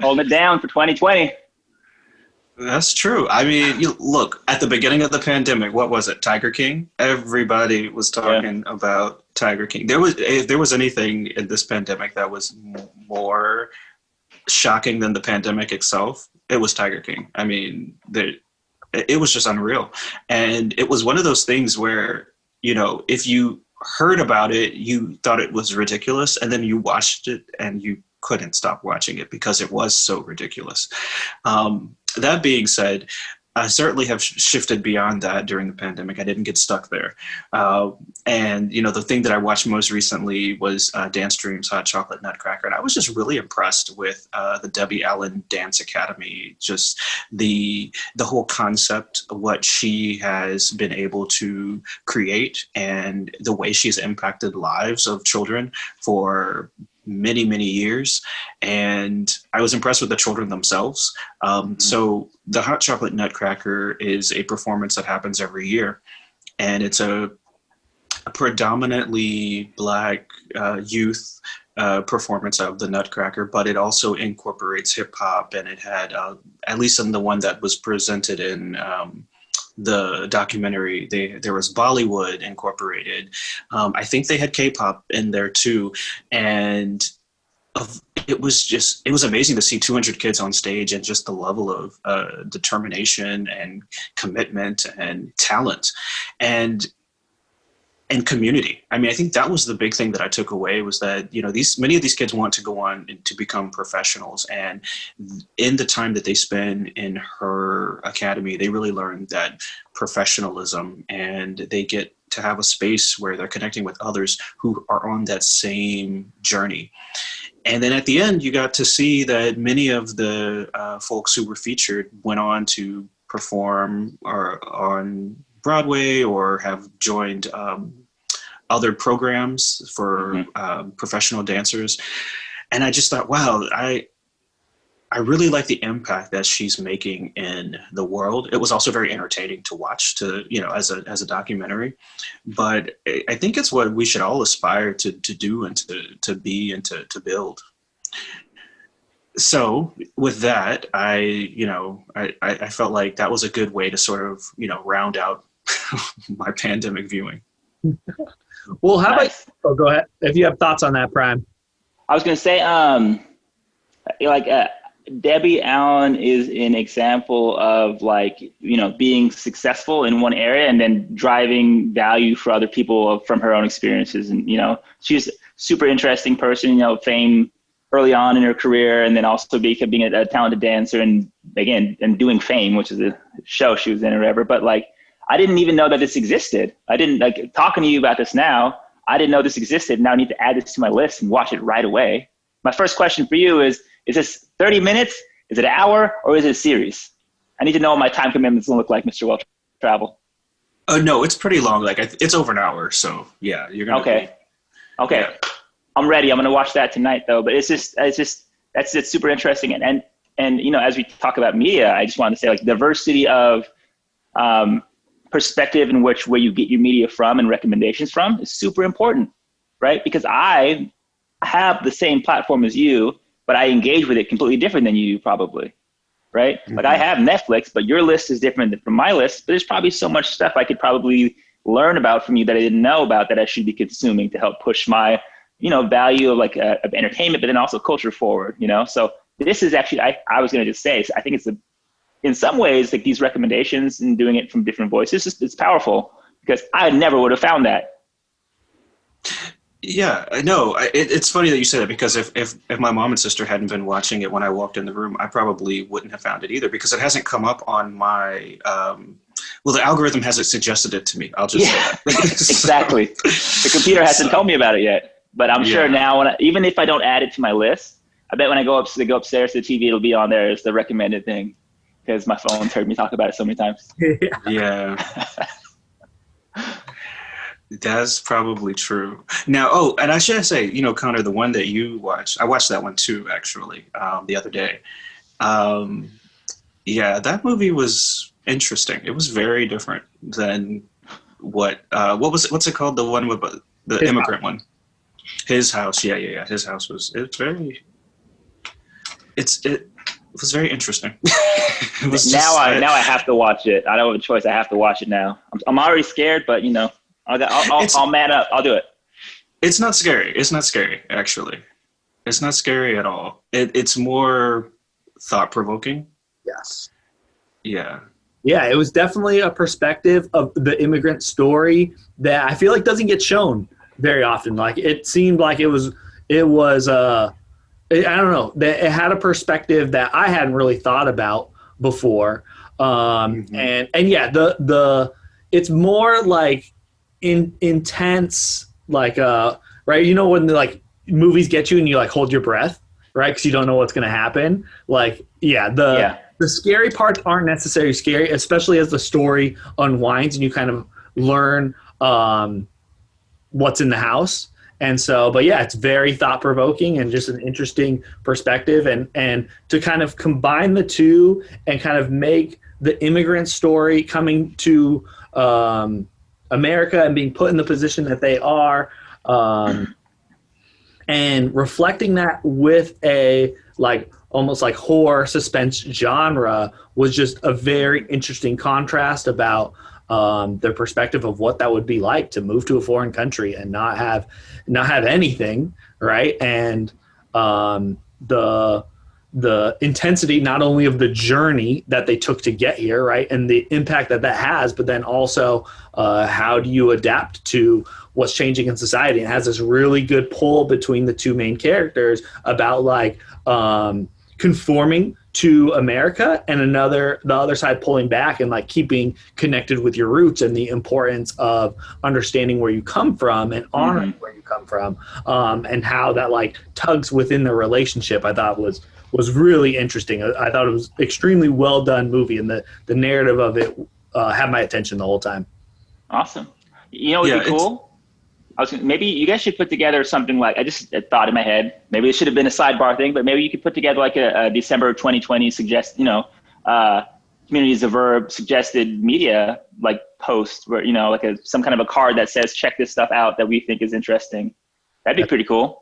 Holding it down for 2020. That's true. I mean, look, at the beginning of the pandemic, what was it? Tiger King? Everybody was talking about Tiger King. If there was anything in this pandemic that was more shocking than the pandemic itself, it was Tiger King. I mean, it was just unreal. And it was one of those things where, you know, if you heard about it, you thought it was ridiculous, and then you watched it and you couldn't stop watching it because it was so ridiculous. That being said, I certainly have shifted beyond that during the pandemic. I didn't get stuck there. And, you know, the thing that I watched most recently was Dance Dreams Hot Chocolate Nutcracker. And I was just really impressed with the Debbie Allen Dance Academy, just the whole concept, what she has been able to create and the way she's impacted lives of children for many, many years. And I was impressed with the children themselves. So the Hot Chocolate Nutcracker is a performance that happens every year. And it's a predominantly Black youth performance of the Nutcracker, but it also incorporates hip hop. And it had, at least in the one that was presented in the documentary, there was Bollywood incorporated. I think they had K-pop in there too. And it was amazing to see 200 kids on stage and just the level of determination and commitment and talent and community. I mean, I think that was the big thing that I took away, was that, you know, many of these kids want to go on to become professionals. And in the time that they spend in her academy, they really learn that professionalism, and they get to have a space where they're connecting with others who are on that same journey. And then at the end, you got to see that many of the folks who were featured went on to perform or on Broadway or have joined other programs for professional dancers. And I just thought, wow, I really like the impact that she's making in the world. It was also very entertaining to watch, as a documentary. But I think it's what we should all aspire to do and to be and to build. So with that, I felt like that was a good way to sort of, round out my pandemic viewing. Well, how about, go ahead. If you have thoughts on that, Prime. I was going to say, Debbie Allen is an example of being successful in one area and then driving value for other people from her own experiences. And, she's a super interesting person, fame early on in her career, and then also being a talented dancer and doing Fame, which is a show she was in or whatever. But I didn't even know that this existed. I didn't talking to you about this now. I didn't know this existed. Now I need to add this to my list and watch it right away. My first question for you is this 30 minutes? Is it an hour, or is it a series? I need to know what my time commitment's gonna look like, Mr. Well Travel. No, it's pretty long. It's over an hour. So yeah, you're gonna. Okay. Yeah. I'm ready. I'm gonna watch that tonight though. But it's super interesting. And as we talk about media, I just want to say diversity of perspective in where you get your media from and recommendations from is super important, right? Because I have the same platform as you, but I engage with it completely different than you do probably, right? Mm-hmm. I have Netflix, but your list is different from my list, but there's probably so much stuff I could probably learn about from you that I didn't know about that I should be consuming to help push my, value of of entertainment, but then also culture forward, So this is actually, I was going to just say, I think it's in some ways, these recommendations and doing it from different voices, it's powerful because I never would have found that. Yeah, I know. It's funny that you say that, because if my mom and sister hadn't been watching it when I walked in the room, I probably wouldn't have found it either, because it hasn't come up on my, the algorithm hasn't suggested it to me. I'll just say that. Exactly. The computer hasn't told me about it yet, but I'm sure now, even if I don't add it to my list, I bet when I go upstairs to the TV, it'll be on there as the recommended thing, because my phone's heard me talk about it so many times. Yeah. That's probably true. Now, and I should say, Connor, the one that you watched, I watched that one too, actually, the other day. That movie was interesting. It was very different than what's it called? The one with the immigrant one. His House. Yeah. His House was very interesting. Now I have to watch it. I don't have a choice. I have to watch it now. I'm already scared, but I'll man up. I'll do it. It's not scary. It's not scary, actually. It's not scary at all. It's more thought-provoking. Yes. Yeah. Yeah, it was definitely a perspective of the immigrant story that I feel like doesn't get shown very often. Like it seemed like I don't know, that it had a perspective that I hadn't really thought about before. And yeah, the it's more like intense, like right. You know when like movies get you and you like hold your breath, right? Because you don't know what's going to happen. Like yeah, the scary parts aren't necessarily scary, especially as the story unwinds and you kind of learn what's in the house. And so, but yeah, it's very thought provoking and just an interesting perspective. And to kind of combine the two and kind of make the immigrant story coming to America and being put in the position that they are, and reflecting that with a like almost like horror suspense genre was just a very interesting contrast about their perspective of what that would be like to move to a foreign country and not have anything, right? And the intensity not only of the journey that they took to get here, right, and the impact that has, but then also how do you adapt to what's changing in society? And it has this really good pull between the two main characters about like conforming to America and the other side pulling back and like keeping connected with your roots and the importance of understanding where you come from and honoring where you come from, and how that like tugs within the relationship. I thought was really interesting. I thought it was extremely well done movie, and the narrative of it had my attention the whole time. Awesome. You know what would be cool? Maybe you guys should put together something like, I just thought in my head, maybe it should have been a sidebar thing, but maybe you could put together like a December 2020 Communities of Verb suggested media like post where, like some kind of a card that says, check this stuff out that we think is interesting. That'd be pretty cool.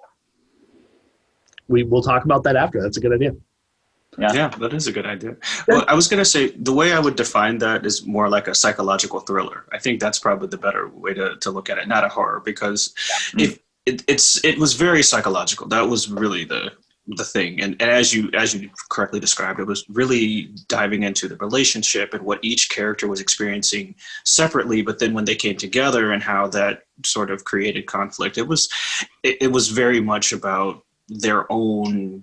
We'll talk about that after. That's a good idea. Yeah, that is a good idea. Well, I was going to say the way I would define that is more like a psychological thriller. I think that's probably the better way to look at it, not a horror, because it was very psychological. That was really the thing. And as you correctly described, it was really diving into the relationship and what each character was experiencing separately, but then when they came together and how that sort of created conflict. It was very much about their own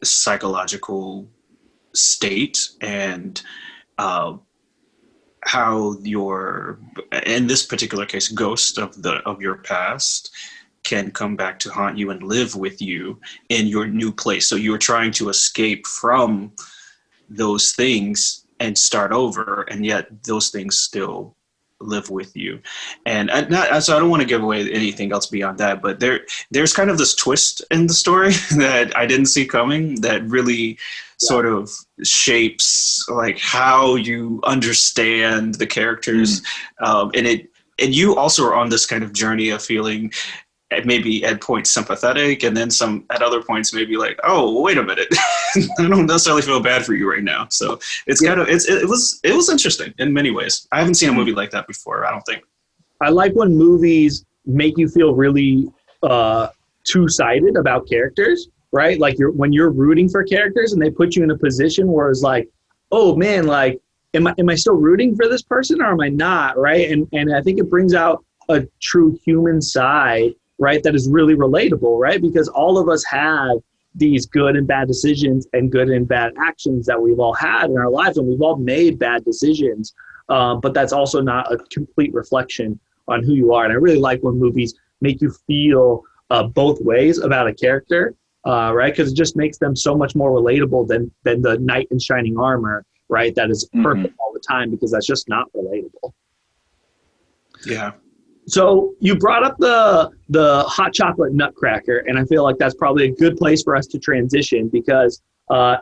psychological state and how your, in this particular case, ghost of your past can come back to haunt you and live with you in your new place. So you're trying to escape from those things and start over, and yet those things still live with you. And so I don't want to give away anything else beyond that, but there's kind of this twist in the story that I didn't see coming that really sort of shapes like how you understand the characters. And you also are on this kind of journey of feeling maybe at points sympathetic, and then at other points maybe like, oh, wait a minute, I don't necessarily feel bad for you right now. So it's it was interesting in many ways. I haven't seen a movie like that before, I don't think. I like when movies make you feel really two-sided about characters, right? Like when you're rooting for characters and they put you in a position where it's like, oh man, like am I still rooting for this person or am I not, right? And I think it brings out a true human side, right, that is really relatable, right? Because all of us have these good and bad decisions and good and bad actions that we've all had in our lives, and we've all made bad decisions, but that's also not a complete reflection on who you are. And I really like when movies make you feel both ways about a character, right? Because it just makes them so much more relatable than the knight in shining armor, right? That is perfect all the time, because that's just not relatable. Yeah. So you brought up the hot chocolate nutcracker, and I feel like that's probably a good place for us to transition, because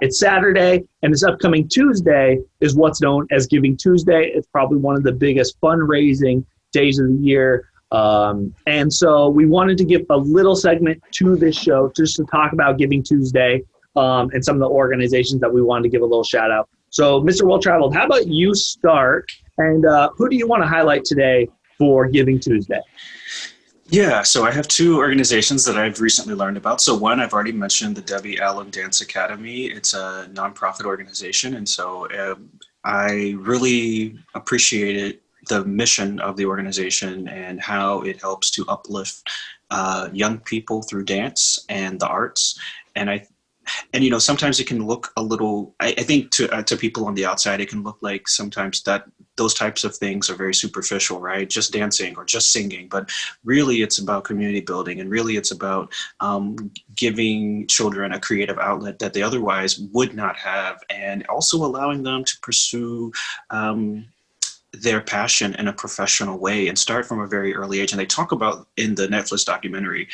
it's Saturday and this upcoming Tuesday is what's known as Giving Tuesday. It's probably one of the biggest fundraising days of the year. And so we wanted to give a little segment to this show just to talk about Giving Tuesday and some of the organizations that we wanted to give a little shout out. So Mr. Well-Traveled, how about you start, and who do you want to highlight today for Giving Tuesday? Yeah, so I have two organizations that I've recently learned about. So one, I've already mentioned, the Debbie Allen Dance Academy. It's a nonprofit organization, and so I really appreciated the mission of the organization and how it helps to uplift young people through dance and the arts. And and sometimes it can look a little, I think to people on the outside it can look like sometimes that those types of things are very superficial, right? Just dancing or just singing, but really it's about community building, and really it's about giving children a creative outlet that they otherwise would not have, and also allowing them to pursue their passion in a professional way and start from a very early age. And they talk about in the Netflix documentary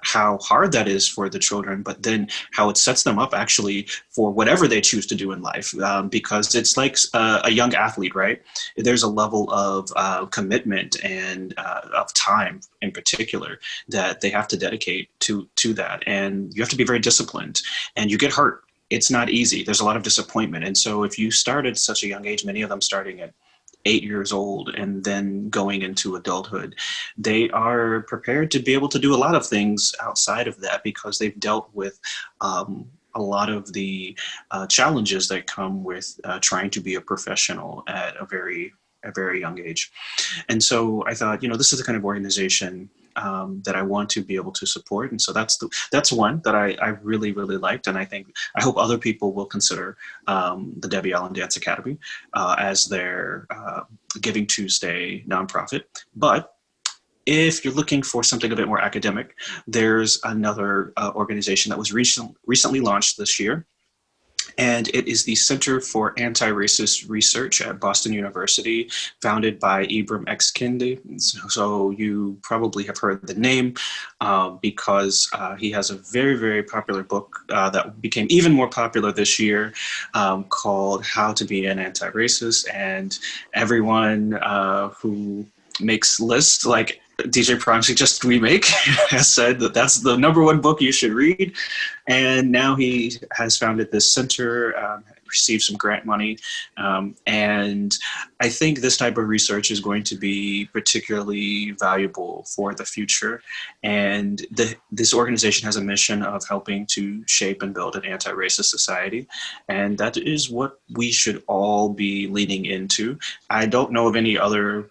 how hard that is for the children, but then how it sets them up actually for whatever they choose to do in life, because it's like a young athlete, right? There's a level of commitment and of time in particular that they have to dedicate to that. And you have to be very disciplined, and you get hurt. It's not easy. There's a lot of disappointment. And so if you start at such a young age, many of them starting at 8 years old and then going into adulthood, they are prepared to be able to do a lot of things outside of that because they've dealt with a lot of the challenges that come with trying to be a professional at a very young age. And so I thought, this is the kind of organization that I want to be able to support. And so that's one that I really, really liked. And I hope other people will consider the Debbie Allen Dance Academy as their Giving Tuesday nonprofit. But if you're looking for something a bit more academic, there's another organization that was recently launched this year. And it is the Center for Anti-Racist Research at Boston University, founded by Ibram X. Kendi. So you probably have heard the name because he has a very, very popular book that became even more popular this year called How to Be an Anti-Racist. And everyone who makes lists like DJ Prime suggests we make has said that that's the #1 book you should read. And now he has founded this center, received some grant money. And I think this type of research is going to be particularly valuable for the future. And this organization has a mission of helping to shape and build an anti-racist society. And that is what we should all be leaning into. I don't know of any other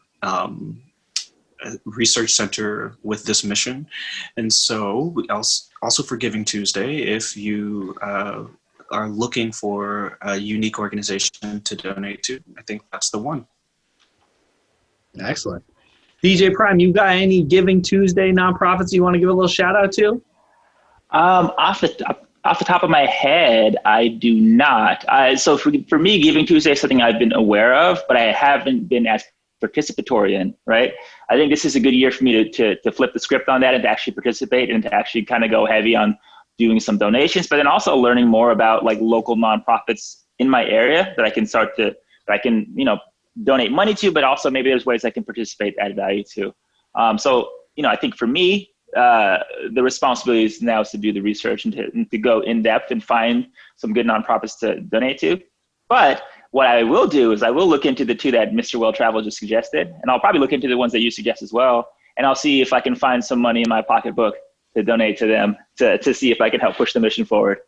research center with this mission. And so also for Giving Tuesday, if you are looking for a unique organization to donate to, I think that's the one. Excellent. DJ Prime, you got any Giving Tuesday nonprofits you want to give a little shout out to? Off the top of my head, I do not. So for me, Giving Tuesday is something I've been aware of, but I haven't been as participatory in, right? I think this is a good year for me to flip the script on that and to actually participate and to actually kind of go heavy on doing some donations, but then also learning more about like local nonprofits in my area that I can donate money to, but also maybe there's ways I can participate, add value to. So I think for me, the responsibility is now is to do the research and to go in depth and find some good nonprofits to donate to. But what I will do is I will look into the two that Mr. Well Travel just suggested, and I'll probably look into the ones that you suggest as well. And I'll see if I can find some money in my pocketbook to donate to them to see if I can help push the mission forward.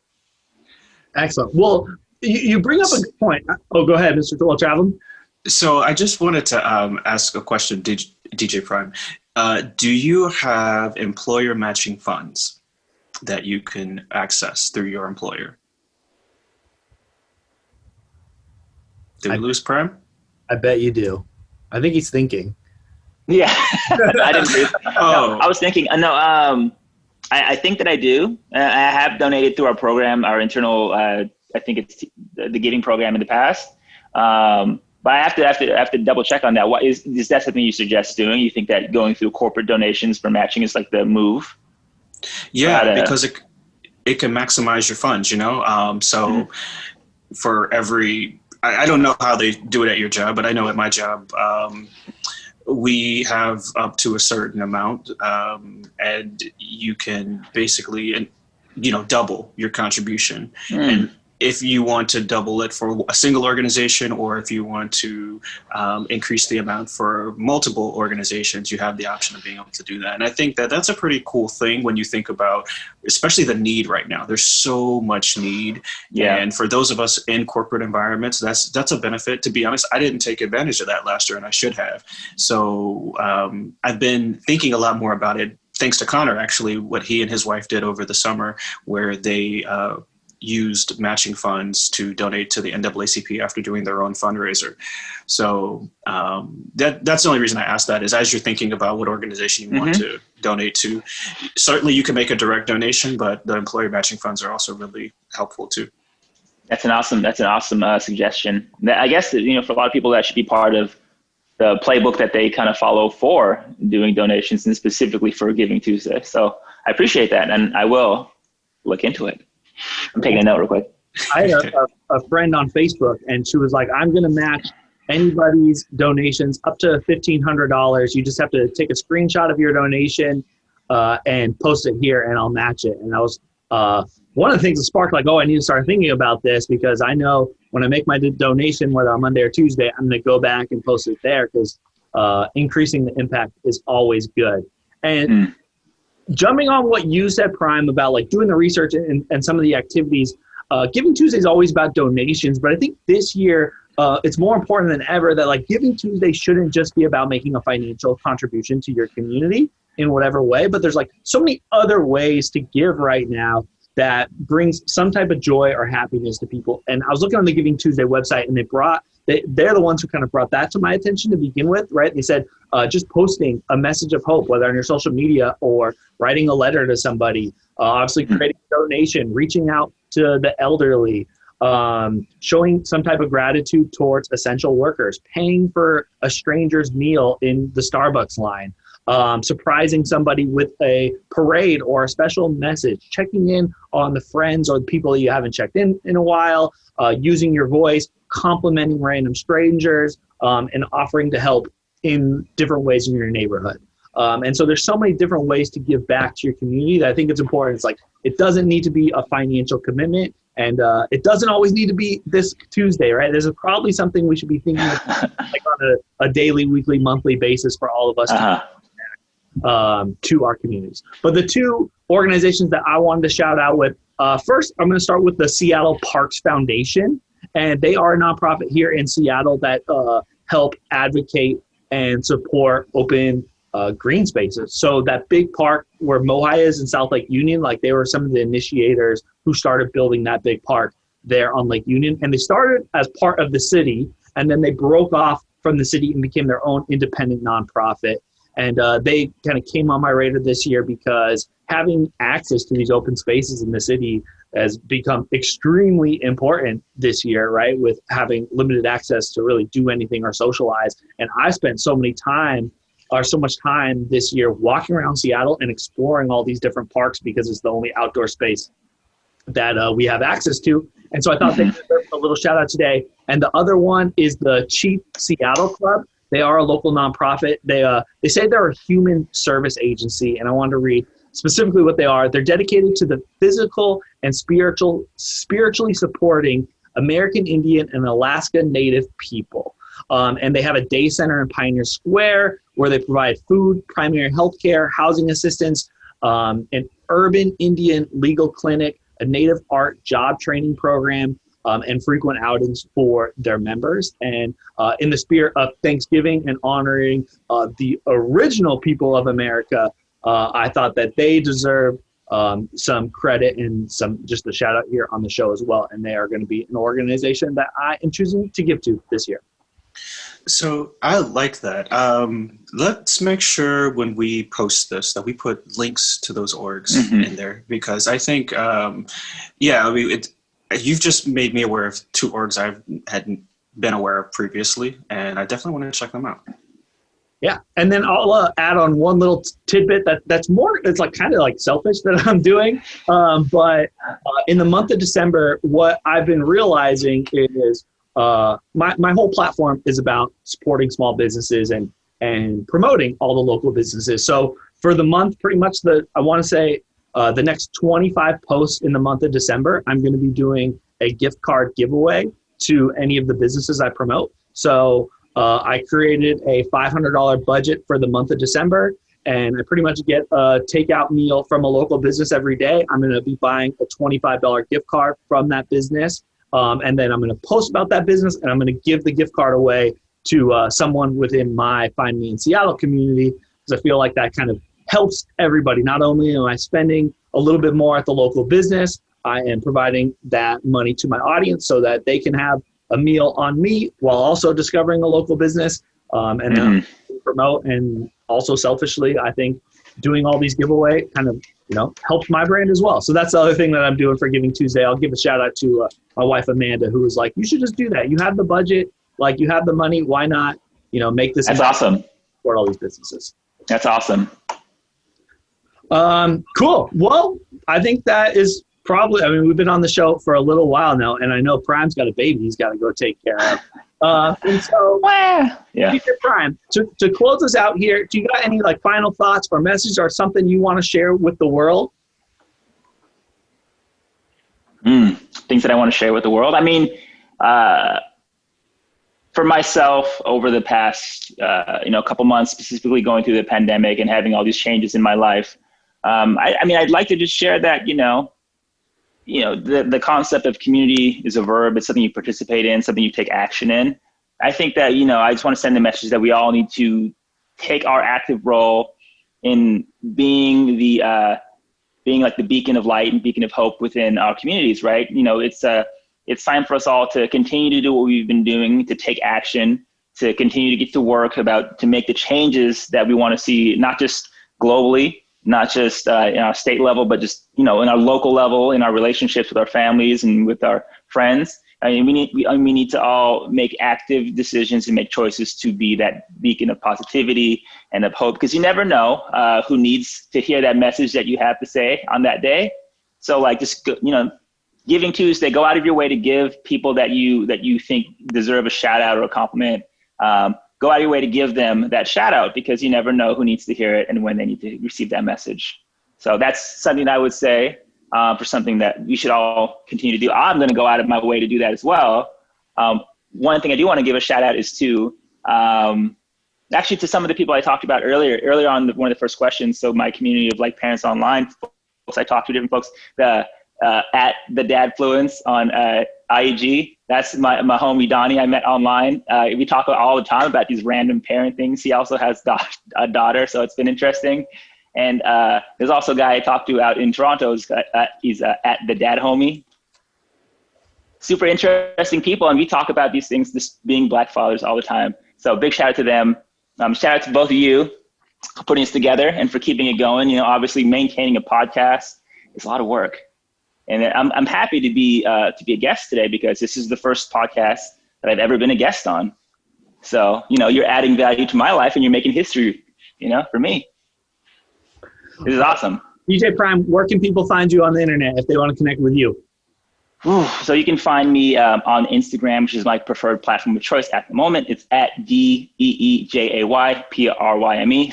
Excellent. Well, you bring up a good point. Oh, go ahead, Mr. Well Travel. So I just wanted to ask a question, DJ Prime. Do you have employer matching funds that you can access through your employer? Did we lose Prime? I bet you do. I think he's thinking. Yeah, I didn't do. No, I was thinking. I think that I do. I have donated through our program, our internal. I think it's the Giving program in the past. But I have to double check on that. What is that something you suggest doing? You think that going through corporate donations for matching is like the move? Yeah, because it can maximize your funds. So for every. I don't know how they do it at your job, but I know at my job, we have up to a certain amount, and you can basically, double your contribution. And if you want to double it for a single organization, or if you want to increase the amount for multiple organizations, you have the option of being able to do that. And I think that that's a pretty cool thing when you think about, especially the need right now. There's so much need. Yeah. And for those of us in corporate environments, that's a benefit. To be honest, I didn't take advantage of that last year, and I should have. So I've been thinking a lot more about it, thanks to Connor, actually, what he and his wife did over the summer, where they used matching funds to donate to the NAACP after doing their own fundraiser. So that's the only reason I asked that, is as you're thinking about what organization you want to donate to, certainly you can make a direct donation, but the employer matching funds are also really helpful too. That's an awesome suggestion. I guess, for a lot of people, that should be part of the playbook that they kind of follow for doing donations, and specifically for Giving Tuesday. So I appreciate that, and I will look into it. I'm taking a note real quick. I had a friend on Facebook, and she was like, I'm going to match anybody's donations up to $1,500. You just have to take a screenshot of your donation and post it here, and I'll match it. And I was one of the things that sparked, like, I need to start thinking about this, because I know when I make my donation, whether on Monday or Tuesday, I'm going to go back and post it there, because increasing the impact is always good. And jumping on what you said, Prime, about like doing the research and some of the activities, Giving Tuesday is always about donations, but I think this year it's more important than ever that like Giving Tuesday shouldn't just be about making a financial contribution to your community in whatever way, but there's like so many other ways to give right now that brings some type of joy or happiness to people. And I was looking on the Giving Tuesday website, and they're the ones who kind of brought that to my attention to begin with, right? They said just posting a message of hope, whether on your social media or writing a letter to somebody, obviously creating a donation, reaching out to the elderly, showing some type of gratitude towards essential workers, paying for a stranger's meal in the Starbucks line, surprising somebody with a parade or a special message, checking in on the friends or the people that you haven't checked in a while, using your voice, complimenting random strangers, and offering to help in different ways in your neighborhood. And so there's so many different ways to give back to your community that I think it's important. It's like, it doesn't need to be a financial commitment, and it doesn't always need to be this Tuesday, right? There's probably something we should be thinking of, like on a daily, weekly, monthly basis for all of us to our communities. But the two organizations that I wanted to shout out with, first, I'm going to start with the Seattle Parks Foundation. And they are a nonprofit here in Seattle that help advocate and support open green spaces. So that big park where Mohi is in South Lake Union, like they were some of the initiators who started building that big park there on Lake Union. And they started as part of the city, and then they broke off from the city and became their own independent nonprofit. And they kind of came on my radar this year because having access to these open spaces in the city has become extremely important this year, right? With having limited access to really do anything or socialize. And I spent so much time this year walking around Seattle and exploring all these different parks because it's the only outdoor space that we have access to. And so I thought they deserved a little shout out today. And the other one is the Chief Seattle Club. They are a local nonprofit. They say they're a human service agency, and I wanted to read specifically what they are. They're dedicated to the physical and spiritually supporting American Indian and Alaska Native people. And they have a day center in Pioneer Square where they provide food, primary health care, housing assistance, an urban Indian legal clinic, a native art job training program, and frequent outings for their members. And in the spirit of Thanksgiving and honoring the original people of America, I thought that they deserve some credit and just a shout out here on the show as well. And they are going to be an organization that I am choosing to give to this year. So I like that. Let's make sure when we post this that we put links to those orgs in there, because I think, you've just made me aware of two orgs I hadn't been aware of previously, and I definitely want to check them out. Yeah, and then I'll add on one little tidbit that's more, it's like kind of like selfish that I'm doing, but in the month of December, what I've been realizing is my whole platform is about supporting small businesses and promoting all the local businesses. So for the month, pretty much the next 25 posts in the month of December, I'm going to be doing a gift card giveaway to any of the businesses I promote. So I created a $500 budget for the month of December, and I pretty much get a takeout meal from a local business every day. I'm going to be buying a $25 gift card from that business, and then I'm going to post about that business, and I'm going to give the gift card away to someone within my Find Me in Seattle community, because I feel like that kind of helps everybody. Not only am I spending a little bit more at the local business, I am providing that money to my audience so that they can have a meal on me while also discovering a local business, and then promote. And also selfishly, I think doing all these giveaway kind of, helps my brand as well. So that's the other thing that I'm doing for Giving Tuesday. I'll give a shout out to my wife, Amanda, who was like, you should just do that. You have the budget, like you have the money. Why not, make this? That's awesome. For all these businesses. That's awesome. Cool. Well, I think that is probably, we've been on the show for a little while now, and I know Prime's got a baby he's got to go take care of. And so, yeah. Prime, to close us out here, do you got any final thoughts or message or something you want to share with the world? Things that I want to share with the world. For myself, over the past, couple months, specifically going through the pandemic and having all these changes in my life, I'd like to just share that, the concept of community is a verb. It's something you participate in, something you take action in. I think that, I just want to send the message that we all need to take our active role in being like the beacon of light and beacon of hope within our communities, right? It's time for us all to continue to do what we've been doing, to take action, to continue to get to work to make the changes that we want to see, not just globally, not just in our state level, but just, in our local level, in our relationships with our families and with our friends. We need to all make active decisions and make choices to be that beacon of positivity and of hope, because you never know who needs to hear that message that you have to say on that day. So Giving Tuesday, go out of your way to give people that you think deserve a shout out or a compliment. Go out of your way to give them that shout out, because you never know who needs to hear it and when they need to receive that message. So that's something I would say for something that we should all continue to do. I'm going to go out of my way to do that as well. One thing I do want to give a shout out is to actually to some of the people I talked about earlier on one of the first questions. So my community of parents online folks, I talked to different folks, at the Dadfluence on IEG. That's my homie Donnie I met online. We talk all the time about these random parent things. He also has a daughter, so it's been interesting. And there's also a guy I talked to out in Toronto. He's at the Dad Homie. Super interesting people, and we talk about these things, just being Black fathers all the time. So big shout out to them. Shout out to both of you for putting this together and for keeping it going. Obviously maintaining a podcast is a lot of work. And I'm happy to be a guest today, because this is the first podcast that I've ever been a guest on. So, you're adding value to my life and you're making history, for me. This is awesome. DJ Prime, where can people find you on the internet if they want to connect with you? So you can find me on Instagram, which is my preferred platform of choice at the moment. It's at DEEJAYPRYME.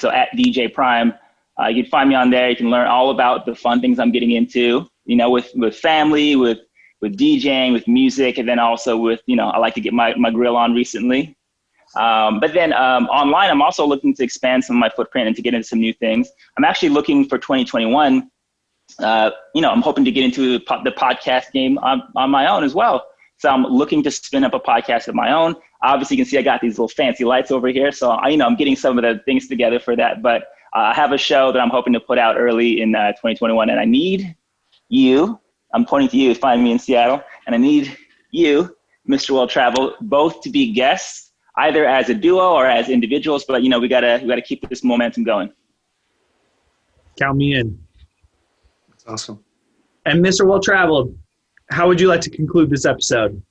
So at DJ Prime. You can find me on there. You can learn all about the fun things I'm getting into, with family, with DJing, with music, and then also with, I like to get my grill on recently. But then online, I'm also looking to expand some of my footprint and to get into some new things. I'm actually looking for 2021. I'm hoping to get into the podcast game on my own as well. So I'm looking to spin up a podcast of my own. Obviously, you can see I got these little fancy lights over here. So, I'm getting some of the things together for that. But I have a show that I'm hoping to put out early in 2021, and I need you. I'm pointing to you, Find Me in Seattle, and I need you, Mr. Well Travel, both to be guests, either as a duo or as individuals. But we gotta keep this momentum going. Count me in. That's awesome. And Mr. Well Traveled, how would you like to conclude this episode?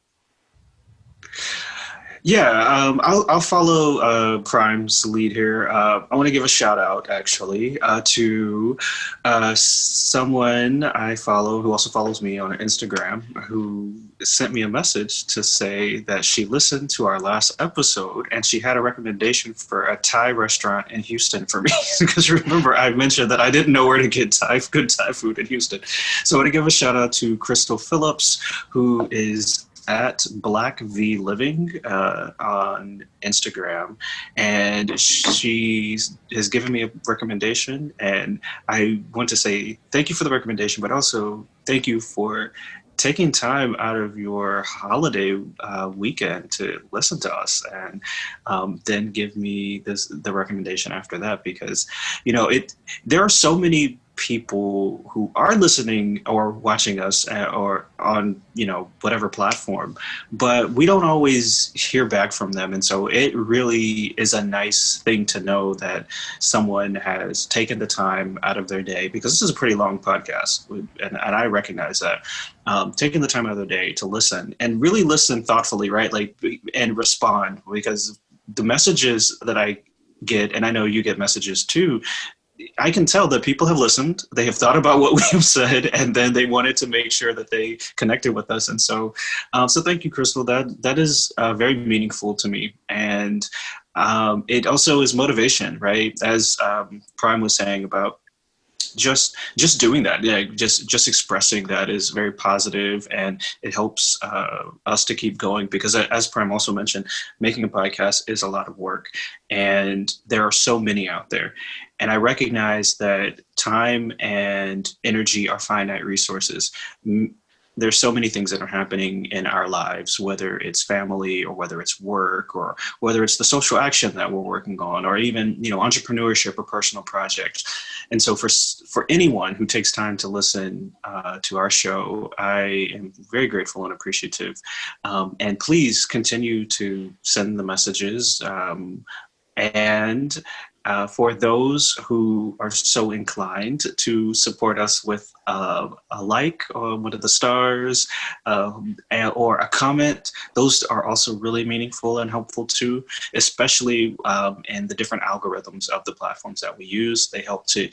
Yeah, I'll follow Prime's lead here. I want to give a shout out actually to someone I follow who also follows me on Instagram, who sent me a message to say that she listened to our last episode and she had a recommendation for a Thai restaurant in Houston for me. Because remember, I mentioned that I didn't know where to get good Thai food in Houston. So I want to give a shout out to Crystal Phillips, who is at Black V Living on Instagram, and she has given me a recommendation, and I want to say thank you for the recommendation, but also thank you for taking time out of your holiday weekend to listen to us, and then give me the recommendation after that, because there are so many people who are listening or watching us or on whatever platform, but we don't always hear back from them. And so it really is a nice thing to know that someone has taken the time out of their day, because this is a pretty long podcast, and I recognize that, taking the time out of their day to listen and really listen thoughtfully, right? And respond, because the messages that I get, and I know you get messages too, I can tell that people have listened, they have thought about what we have said, and then they wanted to make sure that they connected with us. And so thank you, Crystal. That is very meaningful to me. And it also is motivation, right? As Prime was saying about just doing that, just expressing that is very positive, and it helps us to keep going, because as Prime also mentioned, making a podcast is a lot of work, and there are so many out there, and I recognize that time and energy are finite resources. There's so many things that are happening in our lives, whether it's family or whether it's work or whether it's the social action that we're working on, or even entrepreneurship or personal projects. And so for anyone who takes time to listen to our show, I am very grateful and appreciative. And please continue to send the messages. And for those who are so inclined to support us with a like on one of the stars or a comment, those are also really meaningful and helpful too, especially in the different algorithms of the platforms that we use. They help to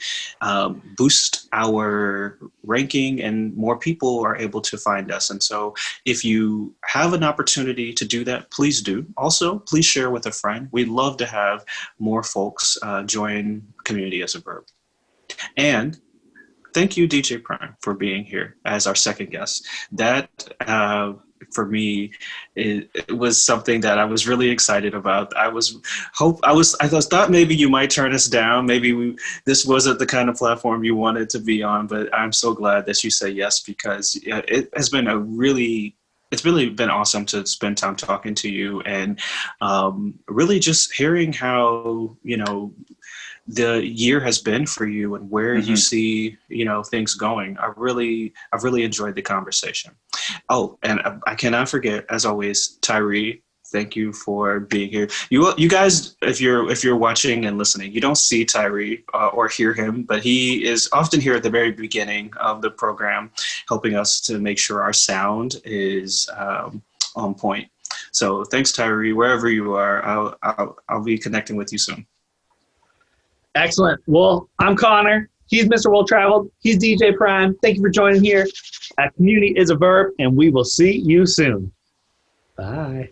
boost our ranking, and more people are able to find us. And so if you have an opportunity to do that, please do. Also, please share with a friend. We'd love to have more folks join Community as a Verb. And thank you, DJ Prime, for being here as our second guest. That, for me, it was something that I was really excited about. I thought maybe you might turn us down. Maybe this wasn't the kind of platform you wanted to be on, but I'm so glad that you say yes, because it has been it's really been awesome to spend time talking to you, and really just hearing how, the year has been for you and where you see, things going. I've really enjoyed the conversation. Oh, and I cannot forget, as always, Tyree. Thank you for being here. You guys, if you're watching and listening, you don't see Tyree or hear him, but he is often here at the very beginning of the program, helping us to make sure our sound is on point. So thanks, Tyree. Wherever you are, I'll be connecting with you soon. Excellent. Well, I'm Connor. He's Mr. Well Traveled. He's DJ Prime. Thank you for joining here at Community is a Verb, and we will see you soon. Bye.